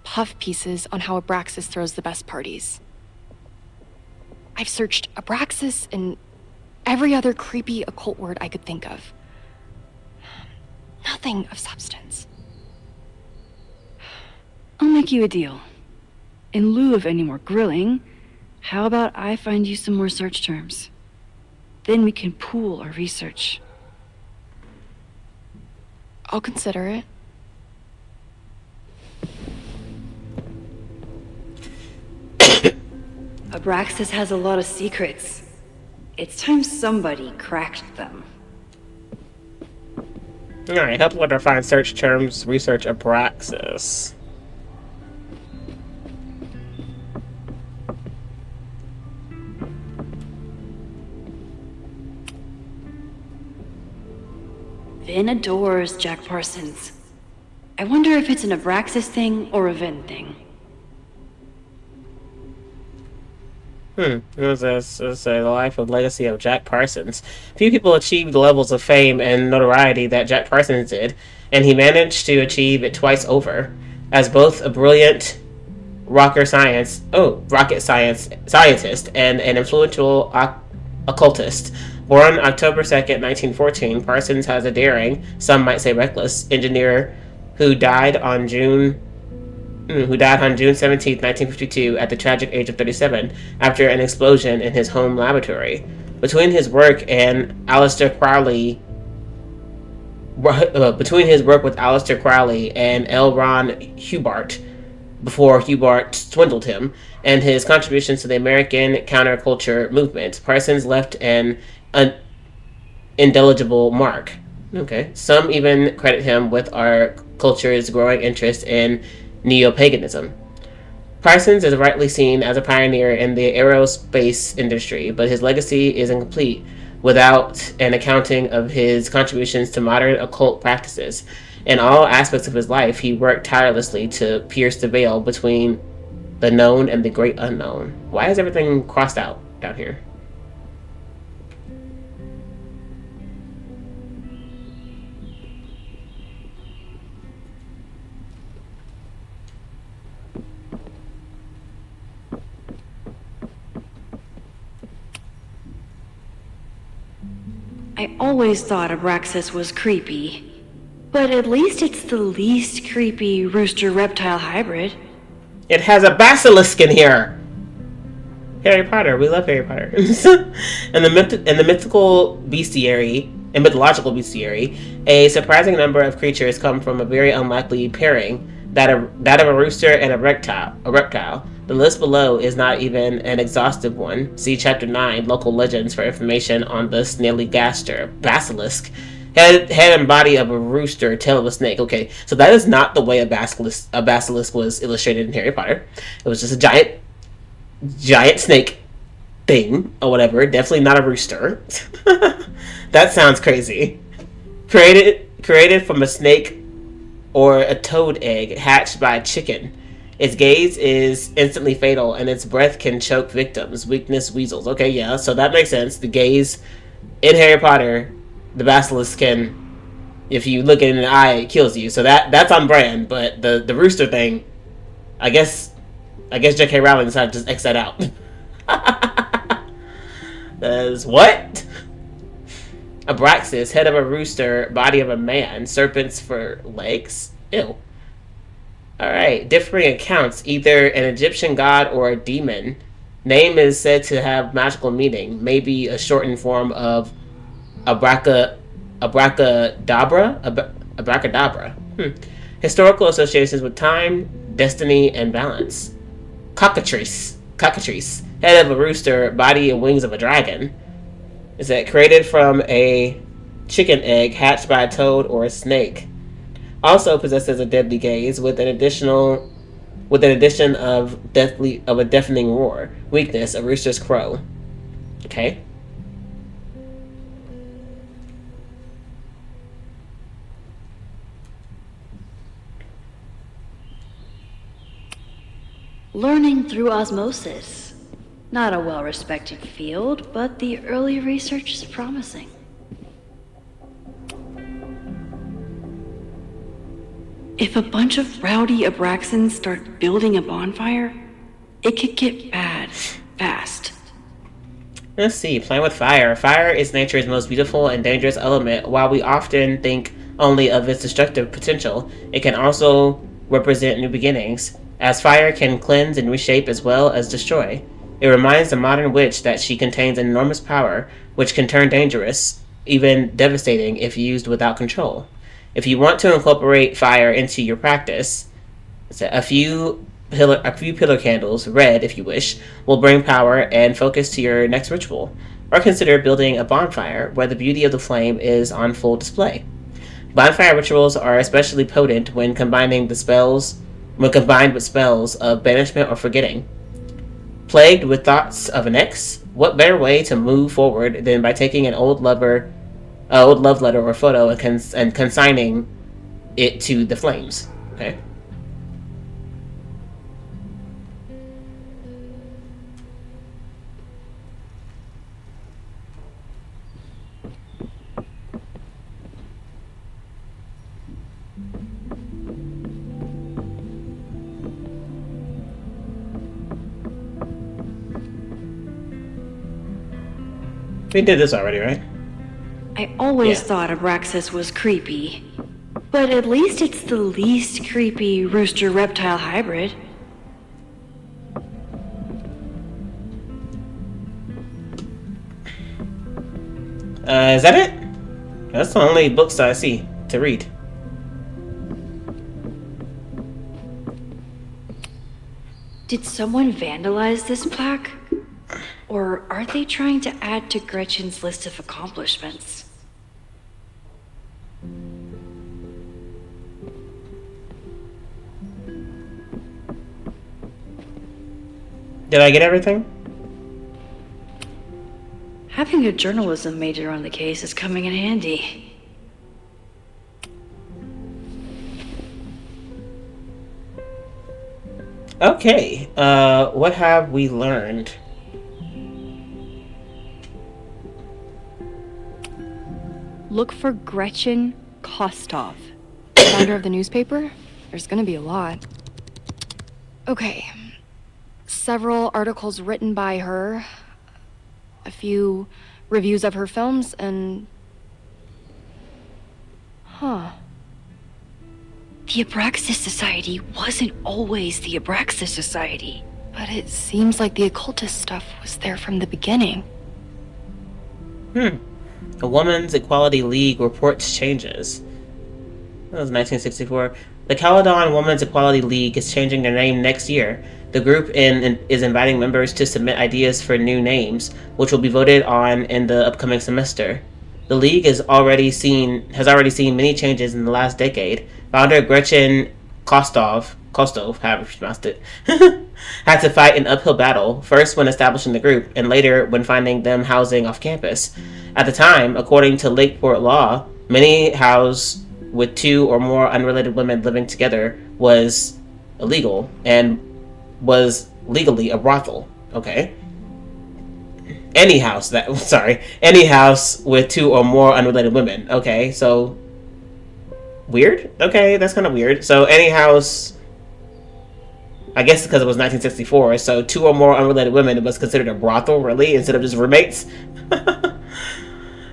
Puff pieces on how Abraxas throws the best parties. I've searched Abraxas and every other creepy occult word I could think of. Nothing of substance. I'll make you a deal. In lieu of any more grilling, how about I find you some more search terms? Then we can pool our research. I'll consider it. Abraxas has a lot of secrets. It's time somebody cracked them. Alright, help Letter find search terms, research Abraxas. Vin adores Jack Parsons. I wonder if it's an Abraxas thing or a Vin thing. It was the life and legacy of Jack Parsons. Few people achieved the levels of fame and notoriety that Jack Parsons did, and he managed to achieve it twice over. As both a brilliant rocket scientist and an influential occultist. Born October 2nd, 1914, Parsons has a daring, some might say reckless, engineer who died on June 17, 1952, at the tragic age of 37, after an explosion in his home laboratory. Between his work with Aleister Crowley and L. Ron Hubbard, before Hubbard swindled him, and his contributions to the American counterculture movement, Parsons left an indelible mark. Okay. Some even credit him with our culture's growing interest in neo-paganism. Parsons is rightly seen as a pioneer in the aerospace industry, but his legacy is incomplete without an accounting of his contributions to modern occult practices. In all aspects of his life, he worked tirelessly to pierce the veil between the known and the great unknown. Why is everything crossed out down here? I always thought Abraxas was creepy. But at least it's the least creepy rooster-reptile hybrid. It has a basilisk in here! Harry Potter. We love Harry Potter. In the mythological bestiary, a surprising number of creatures come from a very unlikely pairing, that of a rooster and a reptile. The list below is not even an exhaustive one. See Chapter 9, Local Legends, for information on the Snallygaster basilisk. Head and body of a rooster, tail of a snake. Okay, so that is not the way a basilisk was illustrated in Harry Potter. It was just a giant snake thing, or whatever. Definitely not a rooster. That sounds crazy. Created from a snake or a toad egg hatched by a chicken. Its gaze is instantly fatal, and its breath can choke victims. Weakness, weasels. Okay, yeah, so that makes sense. The gaze in Harry Potter, the basilisk can, if you look in the eye, it kills you. So that's on brand. But the rooster thing, I guess J.K. Rowling decided to just X that out. That's what? Abraxas, head of a rooster, body of a man, serpents for legs. Ew. Alright, differing accounts, either an Egyptian god or a demon. Name is said to have magical meaning, maybe a shortened form of abracadabra. Historical associations with time, destiny, and balance. Cockatrice, head of a rooster, body and wings of a dragon. Is that created from a chicken egg hatched by a toad or a snake. Also possesses a deadly gaze with an addition of a deafening roar. Weakness, a rooster's crow. Okay. Learning through osmosis. Not a well-respected field, but the early research is promising. If a bunch of rowdy Abraxans start building a bonfire, it could get bad fast. Let's see. Playing with fire. Fire is nature's most beautiful and dangerous element. While we often think only of its destructive potential, it can also represent new beginnings, as fire can cleanse and reshape as well as destroy. It reminds the modern witch that she contains enormous power, which can turn dangerous, even devastating if used without control. If you want to incorporate fire into your practice, a few pillar candles, red if you wish, will bring power and focus to your next ritual. Or consider building a bonfire where the beauty of the flame is on full display. Bonfire rituals are especially potent when combined with spells of banishment or forgetting. Plagued with thoughts of an ex, what better way to move forward than by taking an old love letter or photo and consigning it to the flames? Okay. We did this already, right? I always thought Abraxas was creepy. But at least it's the least creepy rooster-reptile hybrid. Is that it? That's the only books I see to read. Did someone vandalize this plaque? Or are they trying to add to Gretchen's list of accomplishments? Did I get everything? Having a journalism major on the case is coming in handy. Okay, what have we learned? Look for Gretchen Kostov, founder of the newspaper. There's gonna be a lot. Okay. Several articles written by her, a few reviews of her films, and... Huh. The Abraxas Society wasn't always the Abraxas Society. But it seems like the occultist stuff was there from the beginning. A Women's Equality League reports changes. That was 1964. The Caledon Women's Equality League is changing their name next year. The group is inviting members to submit ideas for new names, which will be voted on in the upcoming semester. The league has already seen many changes in the last decade. Founder Gretchen Kostov, however you pronounced it, had to fight an uphill battle, first when establishing the group, and later when finding them housing off campus. At the time, according to Lakeport law, many house with two or more unrelated women living together was illegal and was legally a brothel. Okay. Any house with two or more unrelated women. Okay, so weird. Okay, that's kind of weird. So any house, I guess because it was 1964, so two or more unrelated women was considered a brothel, really, instead of just roommates.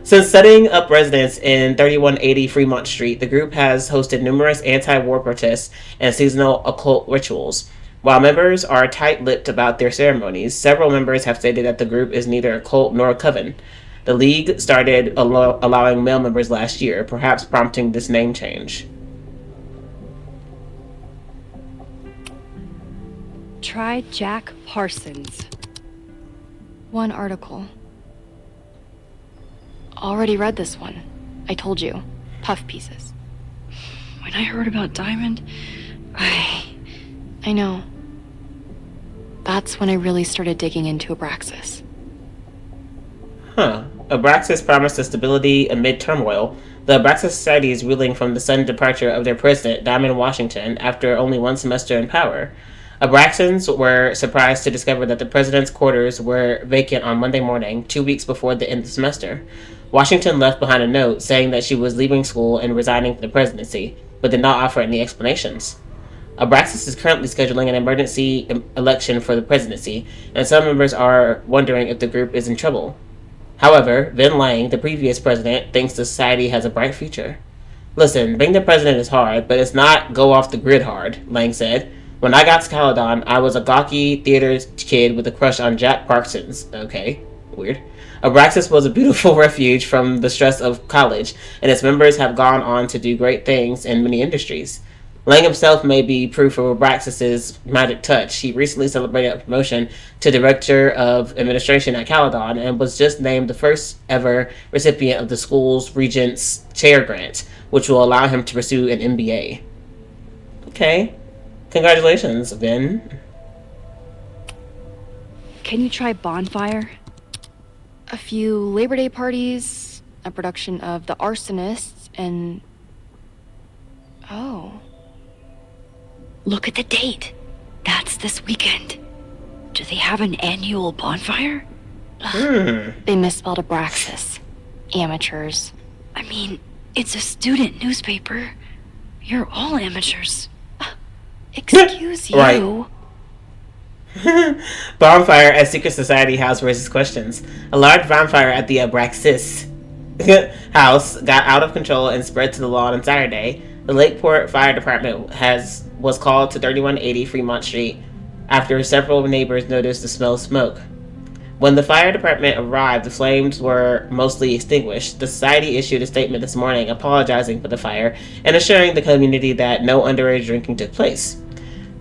Since setting up residence in 3180 Fremont Street, the group has hosted numerous anti-war protests and seasonal occult rituals. While members are tight-lipped about their ceremonies, several members have stated that the group is neither a cult nor a coven. The league started allowing male members last year, perhaps prompting this name change. Try Jack Parsons. One article. Already read this one. I told you. Puff pieces. When I heard about Diamond, I know. That's when I really started digging into Abraxas. Huh. Abraxas promised us stability amid turmoil. The Abraxas Society is reeling from the sudden departure of their president, Diamond Washington, after only 1 semester in power. Abraxans were surprised to discover that the president's quarters were vacant on Monday morning, 2 weeks before the end of the semester. Washington left behind a note saying that she was leaving school and resigning from the presidency, but did not offer any explanations. Abraxas is currently scheduling an emergency election for the presidency, and some members are wondering if the group is in trouble. However, Vin Lang, the previous president, thinks the society has a bright future. Listen, being the president is hard, but it's not go off the grid hard, Lang said. When I got to Caledon, I was a gawky theater kid with a crush on Jack Parsons. Okay, weird. Abraxas was a beautiful refuge from the stress of college, and its members have gone on to do great things in many industries. Lang himself may be proof of Abraxas's magic touch. He recently celebrated a promotion to Director of Administration at Caledon and was just named the first ever recipient of the school's Regent's Chair Grant, which will allow him to pursue an MBA. Okay. Congratulations, Vin. Can you try Bonfire? A few Labor Day parties, a production of The Arsonists, and... Oh. Look at the date. That's this weekend. Do they have an annual bonfire? They misspelled Abraxas. Amateurs. I mean, it's a student newspaper. You're all amateurs. Excuse you. Right. Bonfire at Secret Society House raises questions. A large bonfire at the Abraxas house got out of control and spread to the lawn on Saturday. The Lakeport Fire Department was called to 3180 Fremont Street after several neighbors noticed the smell of smoke. When the fire department arrived, the flames were mostly extinguished. The society issued a statement this morning apologizing for the fire and assuring the community that no underage drinking took place.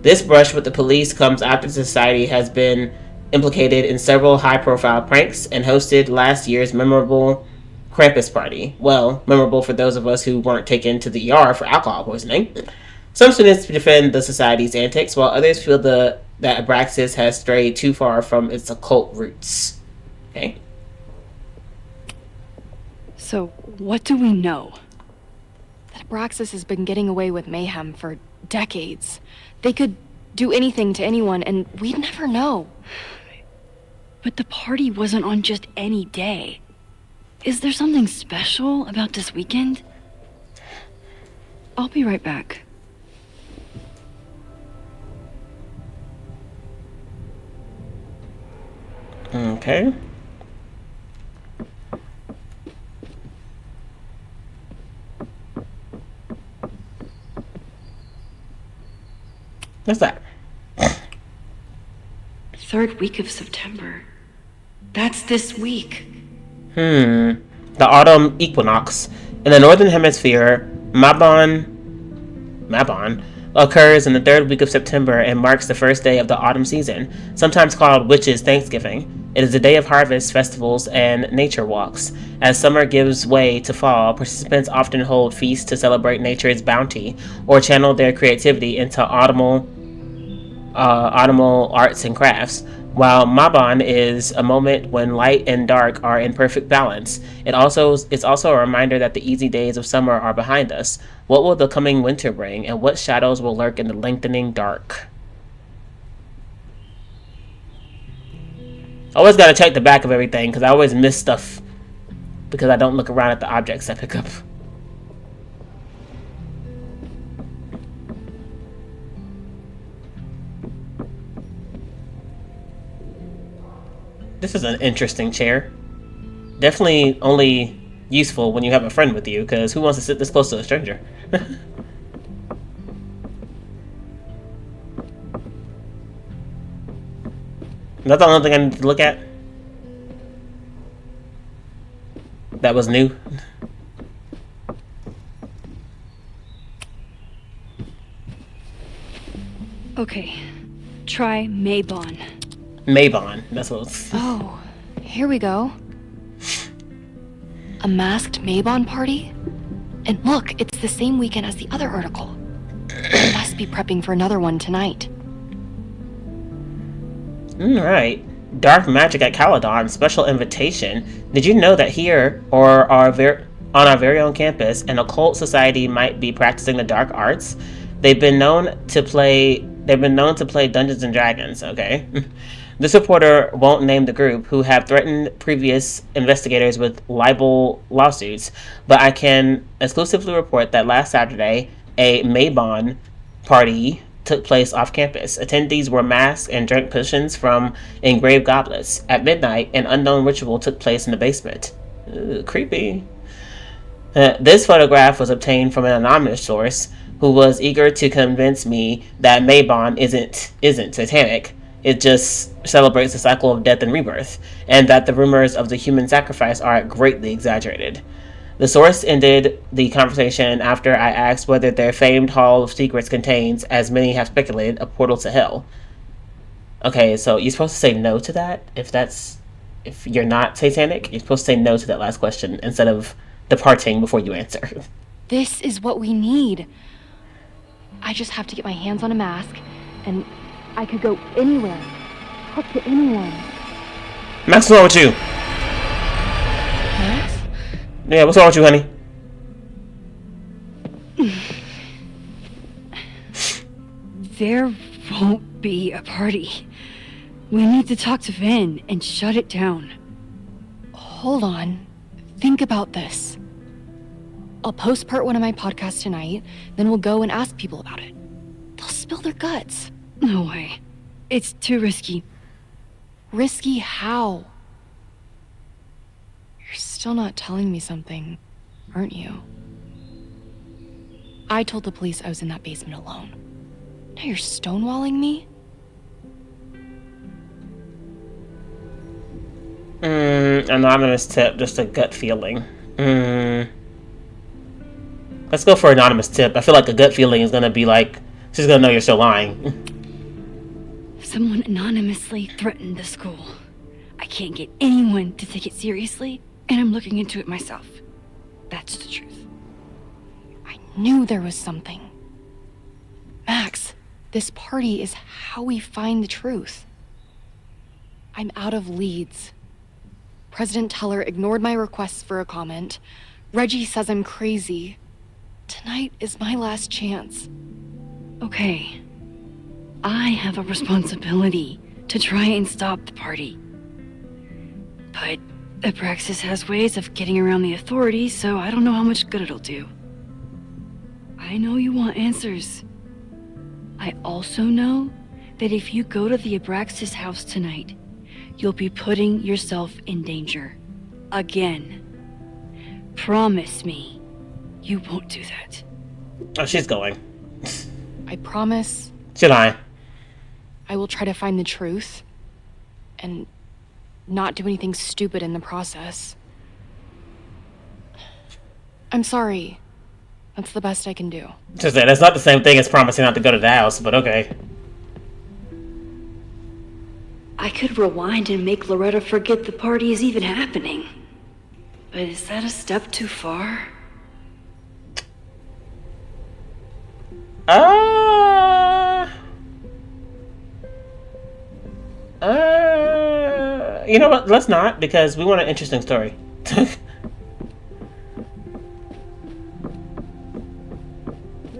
This brush with the police comes after the society has been implicated in several high-profile pranks and hosted last year's memorable Krampus party. Well, memorable for those of us who weren't taken to the ER for alcohol poisoning. Some students defend the society's antics, while others feel that Abraxas has strayed too far from its occult roots. Okay. So, what do we know? That Abraxas has been getting away with mayhem for decades. They could do anything to anyone, and we'd never know. But the party wasn't on just any day. Is there something special about this weekend? I'll be right back. Okay. What's that? 3rd week of September. That's this week. The autumn equinox. In the northern hemisphere, Mabon occurs in the 3rd week of September and marks the first day of the autumn season, sometimes called Witches' Thanksgiving. It is a day of harvest, festivals, and nature walks. As summer gives way to fall, participants often hold feasts to celebrate nature's bounty or channel their creativity into autumnal arts and crafts. While Mabon is a moment when light and dark are in perfect balance, it's also a reminder that the easy days of summer are behind us. What will the coming winter bring, and what shadows will lurk in the lengthening dark? I always gotta check the back of everything, because I always miss stuff because I don't look around at the objects I pick up. This is an interesting chair. Definitely only useful when you have a friend with you, because who wants to sit this close to a stranger? That's the only thing I need to look at. That was new. Okay, try Mabon. Mabon, that's what it's... Oh, here we go. A masked Mabon party? And look, it's the same weekend as the other article. They must be prepping for another one tonight. Alright. Dark Magic at Caledon, special invitation. Did you know that here, or on our very own campus, an occult society might be practicing the dark arts? They've been known to play Dungeons and Dragons, okay? This reporter won't name the group, who have threatened previous investigators with libel lawsuits, but I can exclusively report that last Saturday, a Mabon party took place off campus. Attendees were masked and drank potions from engraved goblets. At midnight, an unknown ritual took place in the basement. Creepy. This photograph was obtained from an anonymous source who was eager to convince me that Mabon isn't satanic. It just celebrates the cycle of death and rebirth, and that the rumors of the human sacrifice are greatly exaggerated. The source ended the conversation after I asked whether their famed Hall of Secrets contains, as many have speculated, a portal to hell. Okay, so you're supposed to say no to that? If you're not satanic, you're supposed to say no to that last question instead of departing before you answer. This is what we need. I just have to get my hands on a mask, and I could go anywhere. Talk to anyone. Max, what's wrong with you? Max? Yeah, what's wrong with you, honey? There won't be a party. We need to talk to Vin and shut it down. Hold on. Think about this. I'll postpart one of my podcasts tonight, then we'll go and ask people about it. They'll spill their guts. No way. It's too risky. Risky how? You're still not telling me something, aren't you? I told the police I was in that basement alone. Now you're stonewalling me? Anonymous tip, just a gut feeling. Let's go for anonymous tip. I feel like a gut feeling is gonna be like, she's gonna know you're still lying. Someone anonymously threatened the school. I can't get anyone to take it seriously, and I'm looking into it myself. That's the truth. I knew there was something. Max, this party is how we find the truth. I'm out of leads. President Teller ignored my requests for a comment. Reggie says I'm crazy. Tonight is my last chance. Okay. I have a responsibility to try and stop the party. But Abraxas has ways of getting around the authorities, so I don't know how much good it'll do. I know you want answers. I also know that if you go to the Abraxas house tonight, you'll be putting yourself in danger. Again. Promise me you won't do that. Oh, she's going. I promise. Should I? I will try to find the truth. And not do anything stupid in the process. I'm sorry. That's the best I can do. Just that. That's not the same thing as promising not to go to the house, but okay. I could rewind and make Loretta forget the party is even happening. But is that a step too far? You know what? Let's not, because we want an interesting story.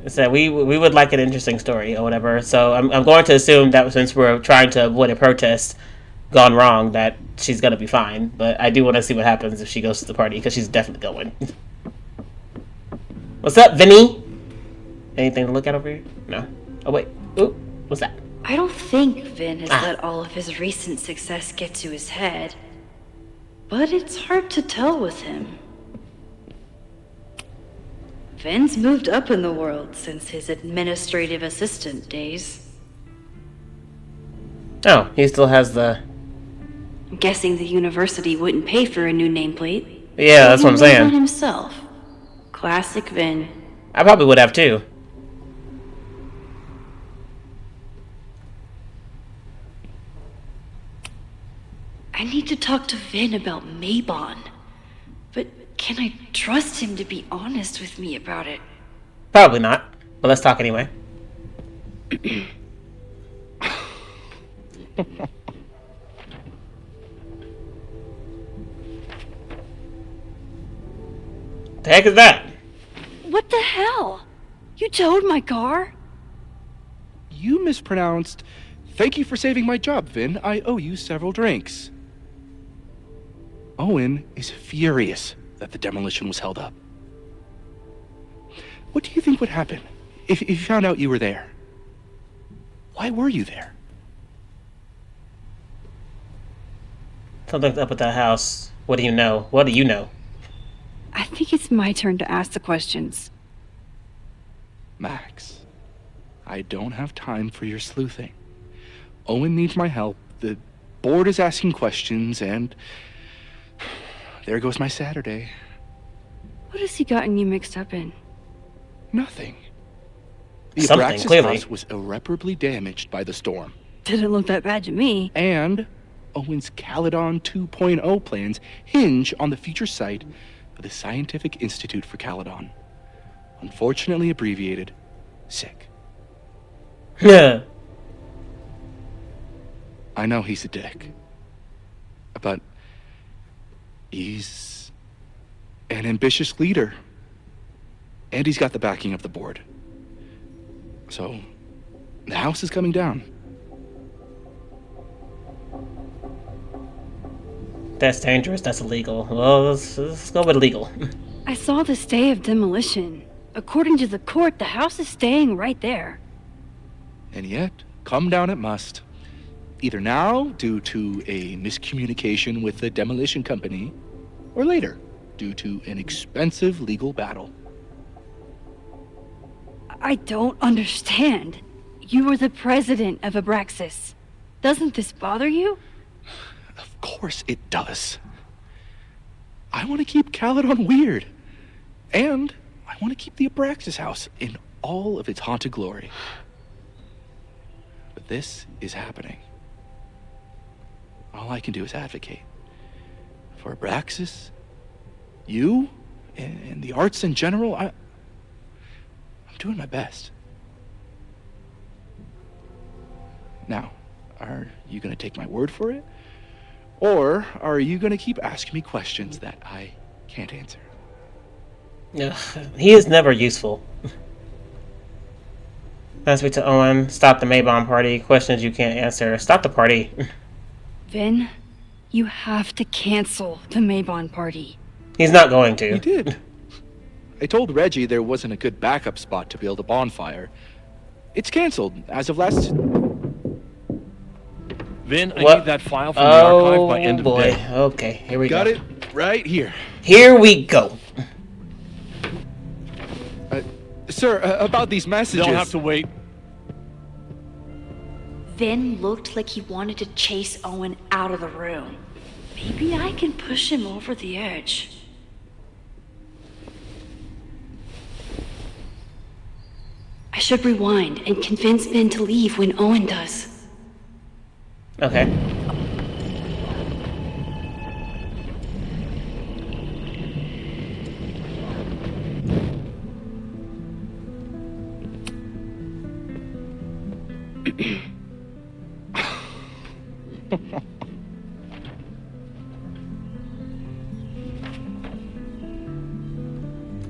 So we would like an interesting story or whatever. So I'm going to assume that since we're trying to avoid a protest gone wrong, that she's gonna be fine. But I do want to see what happens if she goes to the party, because she's definitely going. What's up, Vinny? Anything to look at over here? No. Oh wait. Ooh, what's that? I don't think Vin has let all of his recent success get to his head. But it's hard to tell with him. Vin's moved up in the world since his administrative assistant days. Oh, he still has the... I'm guessing the university wouldn't pay for a new nameplate. Yeah, that's what I'm saying. Himself. Classic Vin. I probably would have too. I need to talk to Vin about Mabon. But can I trust him to be honest with me about it? Probably not, but let's talk anyway. The heck is that? What the hell? You towed my car? You mispronounced. Thank you for saving my job, Vin. I owe you several drinks. Owen is furious that the demolition was held up. What do you think would happen if he found out you were there? Why were you there? Something's up with that house. What do you know? What do you know? I think it's my turn to ask the questions. Max, I don't have time for your sleuthing. Owen needs my help. The board is asking questions, and there goes my Saturday. What has he gotten you mixed up in? Nothing. The Something, Abraxas clearly. house was irreparably damaged by the storm. Didn't look that bad to me. And Owen's Caledon 2.0 plans hinge on the future site of the Scientific Institute for Caledon. Unfortunately abbreviated, SICK. Yeah. I know he's a dick. But he's an ambitious leader. And he's got the backing of the board. So, the house is coming down. That's dangerous. That's illegal. Well, let's go with illegal. I saw the stay of demolition. According to the court, the house is staying right there. And yet, come down it must. Either now, due to a miscommunication with the demolition company, or later, due to an expensive legal battle. I don't understand. You were the president of Abraxas. Doesn't this bother you? Of course it does. I want to keep Caledon weird. And I want to keep the Abraxas house in all of its haunted glory. But this is happening. All I can do is advocate. For Abraxas, you, and the arts in general, I'm doing my best. Now, are you going to take my word for it? Or are you going to keep asking me questions that I can't answer? Yeah, he is never useful. Can I speak to Owen? Stop the Maybon party. Questions you can't answer. Stop the party. Vin, you have to cancel the Maybon party. He's not going to. He did. I told Reggie there wasn't a good backup spot to build a bonfire. It's canceled as of last... Vin, I need that file from the archive by end of boy. day. Okay, here we Got go. it right here. Here we go. Sir, about these messages... They'll have to wait. Vin looked like he wanted to chase Owen out of the room. Maybe I can push him over the edge. I should rewind and convince Vin to leave when Owen does. Okay.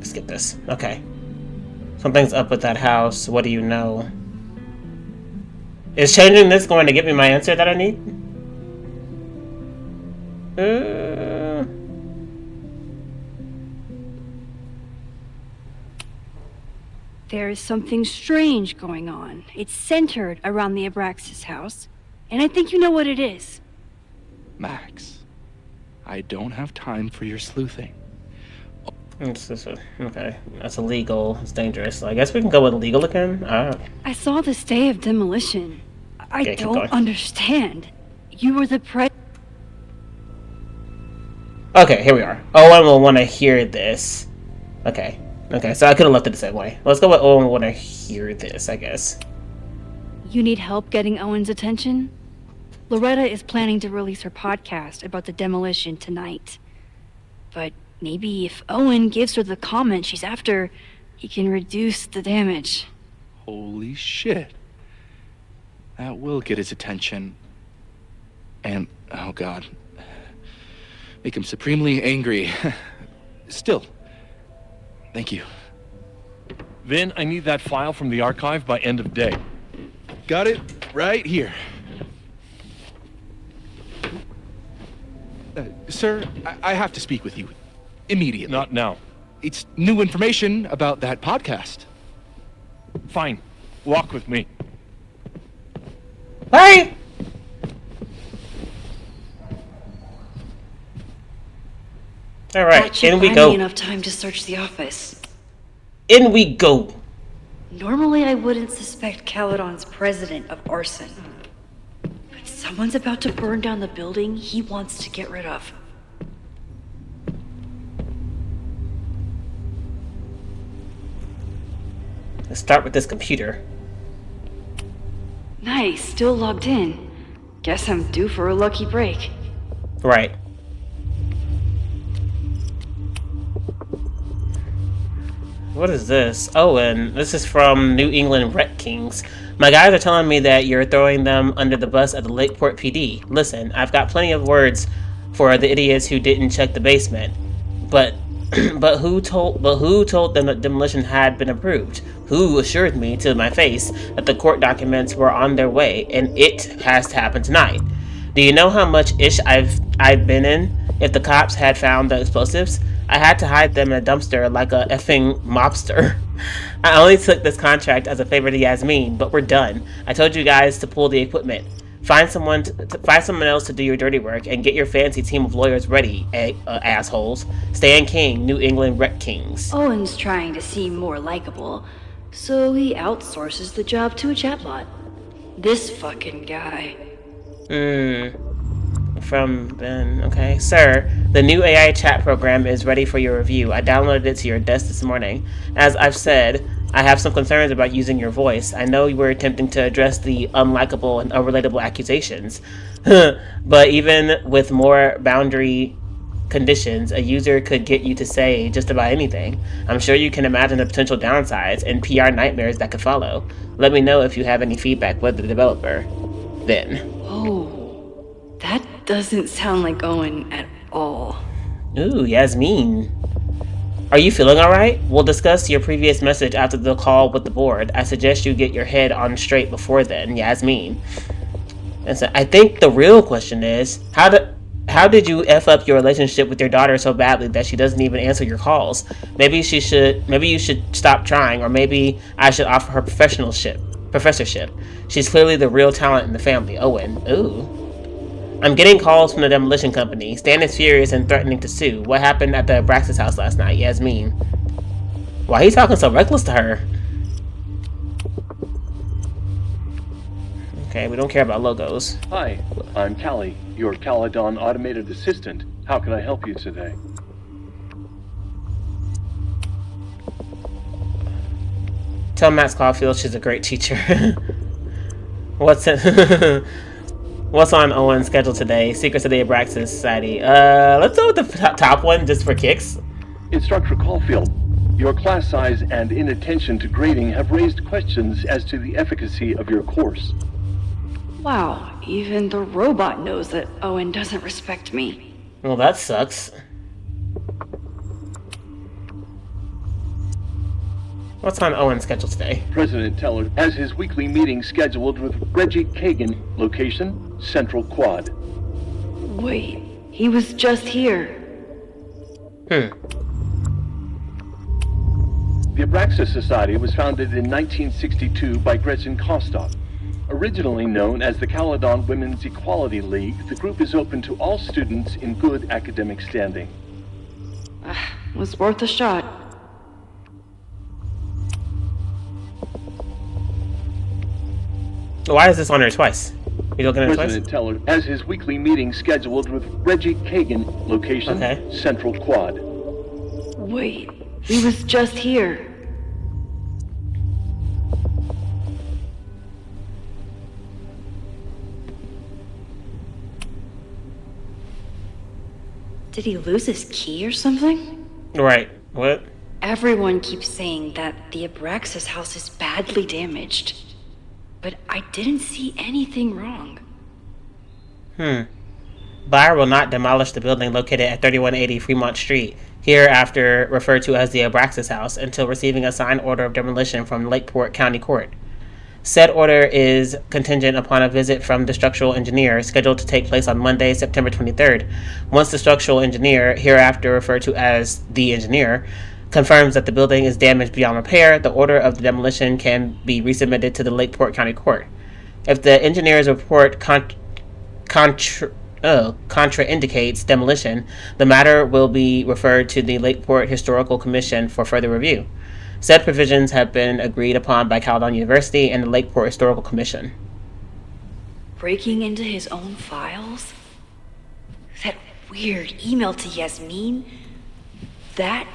Skip this. Okay. Something's up with that house. What do you know? Is changing this going to get me my answer that I need? There is something strange going on. It's centered around the Abraxas house, and I think you know what it is. Max, I don't have time for your sleuthing. Okay, that's illegal. It's dangerous. So I guess we can go with illegal again. I saw the stay of demolition. I Okay, keep don't going. understand. You were the Okay, here we are. Owen will want to hear this. Okay. Okay, so I could have left it the same way. Let's go with Owen will want to hear this, I guess. You need help getting Owen's attention? Loretta is planning to release her podcast about the demolition tonight. But Maybe if Owen gives her the comment she's after, he can reduce the damage. Holy shit. That will get his attention. And, oh god, make him supremely angry. Still, thank you. Vin, I need that file from the archive by end of day. Got it right here. Sir, I have to speak with you immediately. Not now. It's new information about that podcast. Fine. Walk with me. Bye! Alright, in we go. Enough time to search the office. In we go. Normally I wouldn't suspect Caledon's president of arson. But someone's about to burn down the building he wants to get rid of. Let's start with this computer. Nice, still logged in. Guess I'm due for a lucky break. Right. What is this? Oh, and this is from New England Wreck Kings. My guys are telling me that you're throwing them under the bus at the Lakeport PD. Listen, I've got plenty of words for the idiots who didn't check the basement. But who told them that demolition had been approved? Who assured me to my face that the court documents were on their way and it has to happen tonight? Do you know how much ish I'd been in if the cops had found the explosives? I had to hide them in a dumpster like a effing mobster. I only took this contract as a favor to Yasmin, but we're done. I told you guys to pull the equipment. Find someone else to do your dirty work and get your fancy team of lawyers ready, assholes. Stan King, New England Wreck Kings. Owen's trying to seem more likable, so he outsources the job to a chatbot. This fucking guy. From Ben. Okay. Sir, the new AI chat program is ready for your review. I downloaded it to your desk this morning. As I've said, I have some concerns about using your voice. I know you were attempting to address the unlikable and unrelatable accusations. But even with more boundary conditions, a user could get you to say just about anything. I'm sure you can imagine the potential downsides and PR nightmares that could follow. Let me know if you have any feedback with the developer. Then. Oh, that doesn't sound like Owen at all. Ooh, Yasmin. Are you feeling alright? We'll discuss your previous message after the call with the board. I suggest you get your head on straight before then, Yasmin. And so I think the real question is, how did you F up your relationship with your daughter so badly that she doesn't even answer your calls? Maybe you should stop trying, or maybe I should offer her professorship. She's clearly the real talent in the family. Owen. Ooh. I'm getting calls from the demolition company. Stan is furious and threatening to sue. What happened at the Abraxas house last night? Yasmin. Why are you talking so reckless to her? Okay, we don't care about logos. Hi, I'm Callie, your Caledon automated assistant. How can I help you today? Tell Max Caulfield she's a great teacher. What's on Owen's schedule today? Secrets of the Abraxas Society. Let's go with the top one just for kicks. Instructor Caulfield, your class size and inattention to grading have raised questions as to the efficacy of your course. Wow, even the robot knows that Owen doesn't respect me. Well, that sucks. What's on Owen's schedule today? President Teller has his weekly meeting scheduled with Reggie Kagan, location Central Quad. Wait, he was just here. The Abraxas Society was founded in 1962 by Gretchen Kostoff. Originally known as the Caledon Women's Equality League, the group is open to all students in good academic standing. Was worth a shot. Why is this on her twice? You looking at it twice? President Teller has his weekly meeting scheduled with Reggie Kagan, location Central Quad. Wait, he was just here. Did he lose his key or something? Right. What? Everyone keeps saying that the Abraxas house is badly damaged, but I didn't see anything wrong. Buyer will not demolish the building located at 3180 Fremont Street, hereafter referred to as the Abraxas House, until receiving a signed order of demolition from Lakeport County Court. Said order is contingent upon a visit from the structural engineer, scheduled to take place on Monday, September 23rd. Once the structural engineer, hereafter referred to as the engineer, confirms that the building is damaged beyond repair, the order of the demolition can be resubmitted to the Lakeport County Court. If the engineer's report contraindicates demolition, the matter will be referred to the Lakeport Historical Commission for further review. Said provisions have been agreed upon by Caledon University and the Lakeport Historical Commission. Breaking into his own files? That weird email to Yasmin? That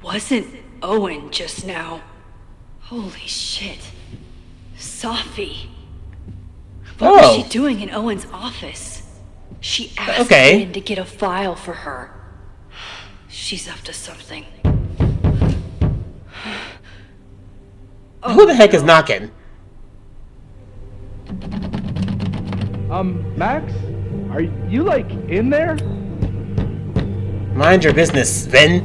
wasn't Owen just now. Holy shit. Sophie. What was she doing in Owen's office? She asked Finn to get a file for her. She's up to something. Who the heck is knocking? Max? Are you, like, in there? Mind your business, Vin.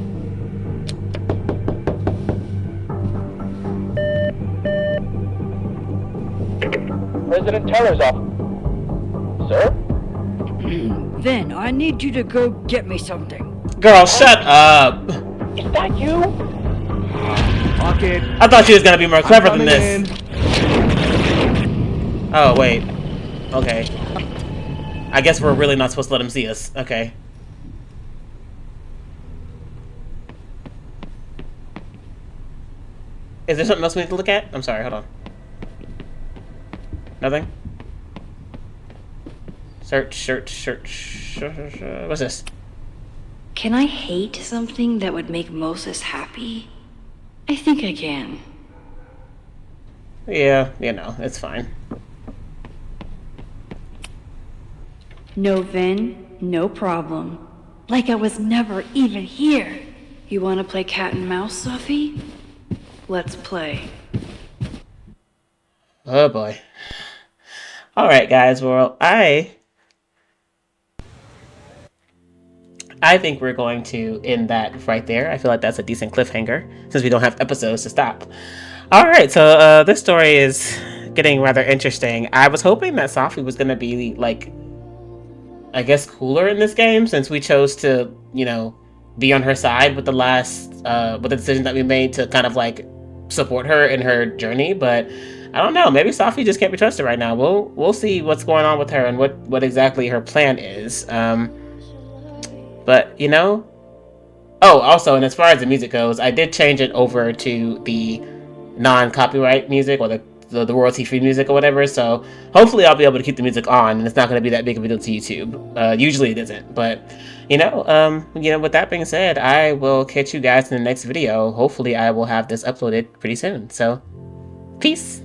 President Teller's office. Sir? Then I need you to go get me something. Girl, shut up. Is that you? Fuck it. I thought she was gonna be more clever than this. Oh, wait. Okay. I guess we're really not supposed to let him see us. Okay. Is there something else we need to look at? I'm sorry, hold on. Nothing? Search. What's this? Can I hate something that would make Moses happy? I think I can. Yeah, you know, it's fine. No, Vin, no problem. Like I was never even here. You want to play cat and mouse, Sophie? Let's play. Oh boy. Alright guys, well, I think we're going to end that right there. I feel like that's a decent cliffhanger, since we don't have episodes to stop. Alright, so this story is getting rather interesting. I was hoping that Sophie was going to be, like, I guess cooler in this game, since we chose to, you know, be on her side with the last, with the decision that we made to kind of, like, support her in her journey, but I don't know. Maybe Sophie just can't be trusted right now. We'll see what's going on with her and what exactly her plan is. But, you know... Oh, also, and as far as the music goes, I did change it over to the non-copyright music, or the royalty-free music or whatever, so hopefully I'll be able to keep the music on, and it's not going to be that big of a deal to YouTube. Usually it isn't, but, you know, with that being said, I will catch you guys in the next video. Hopefully I will have this uploaded pretty soon, so peace!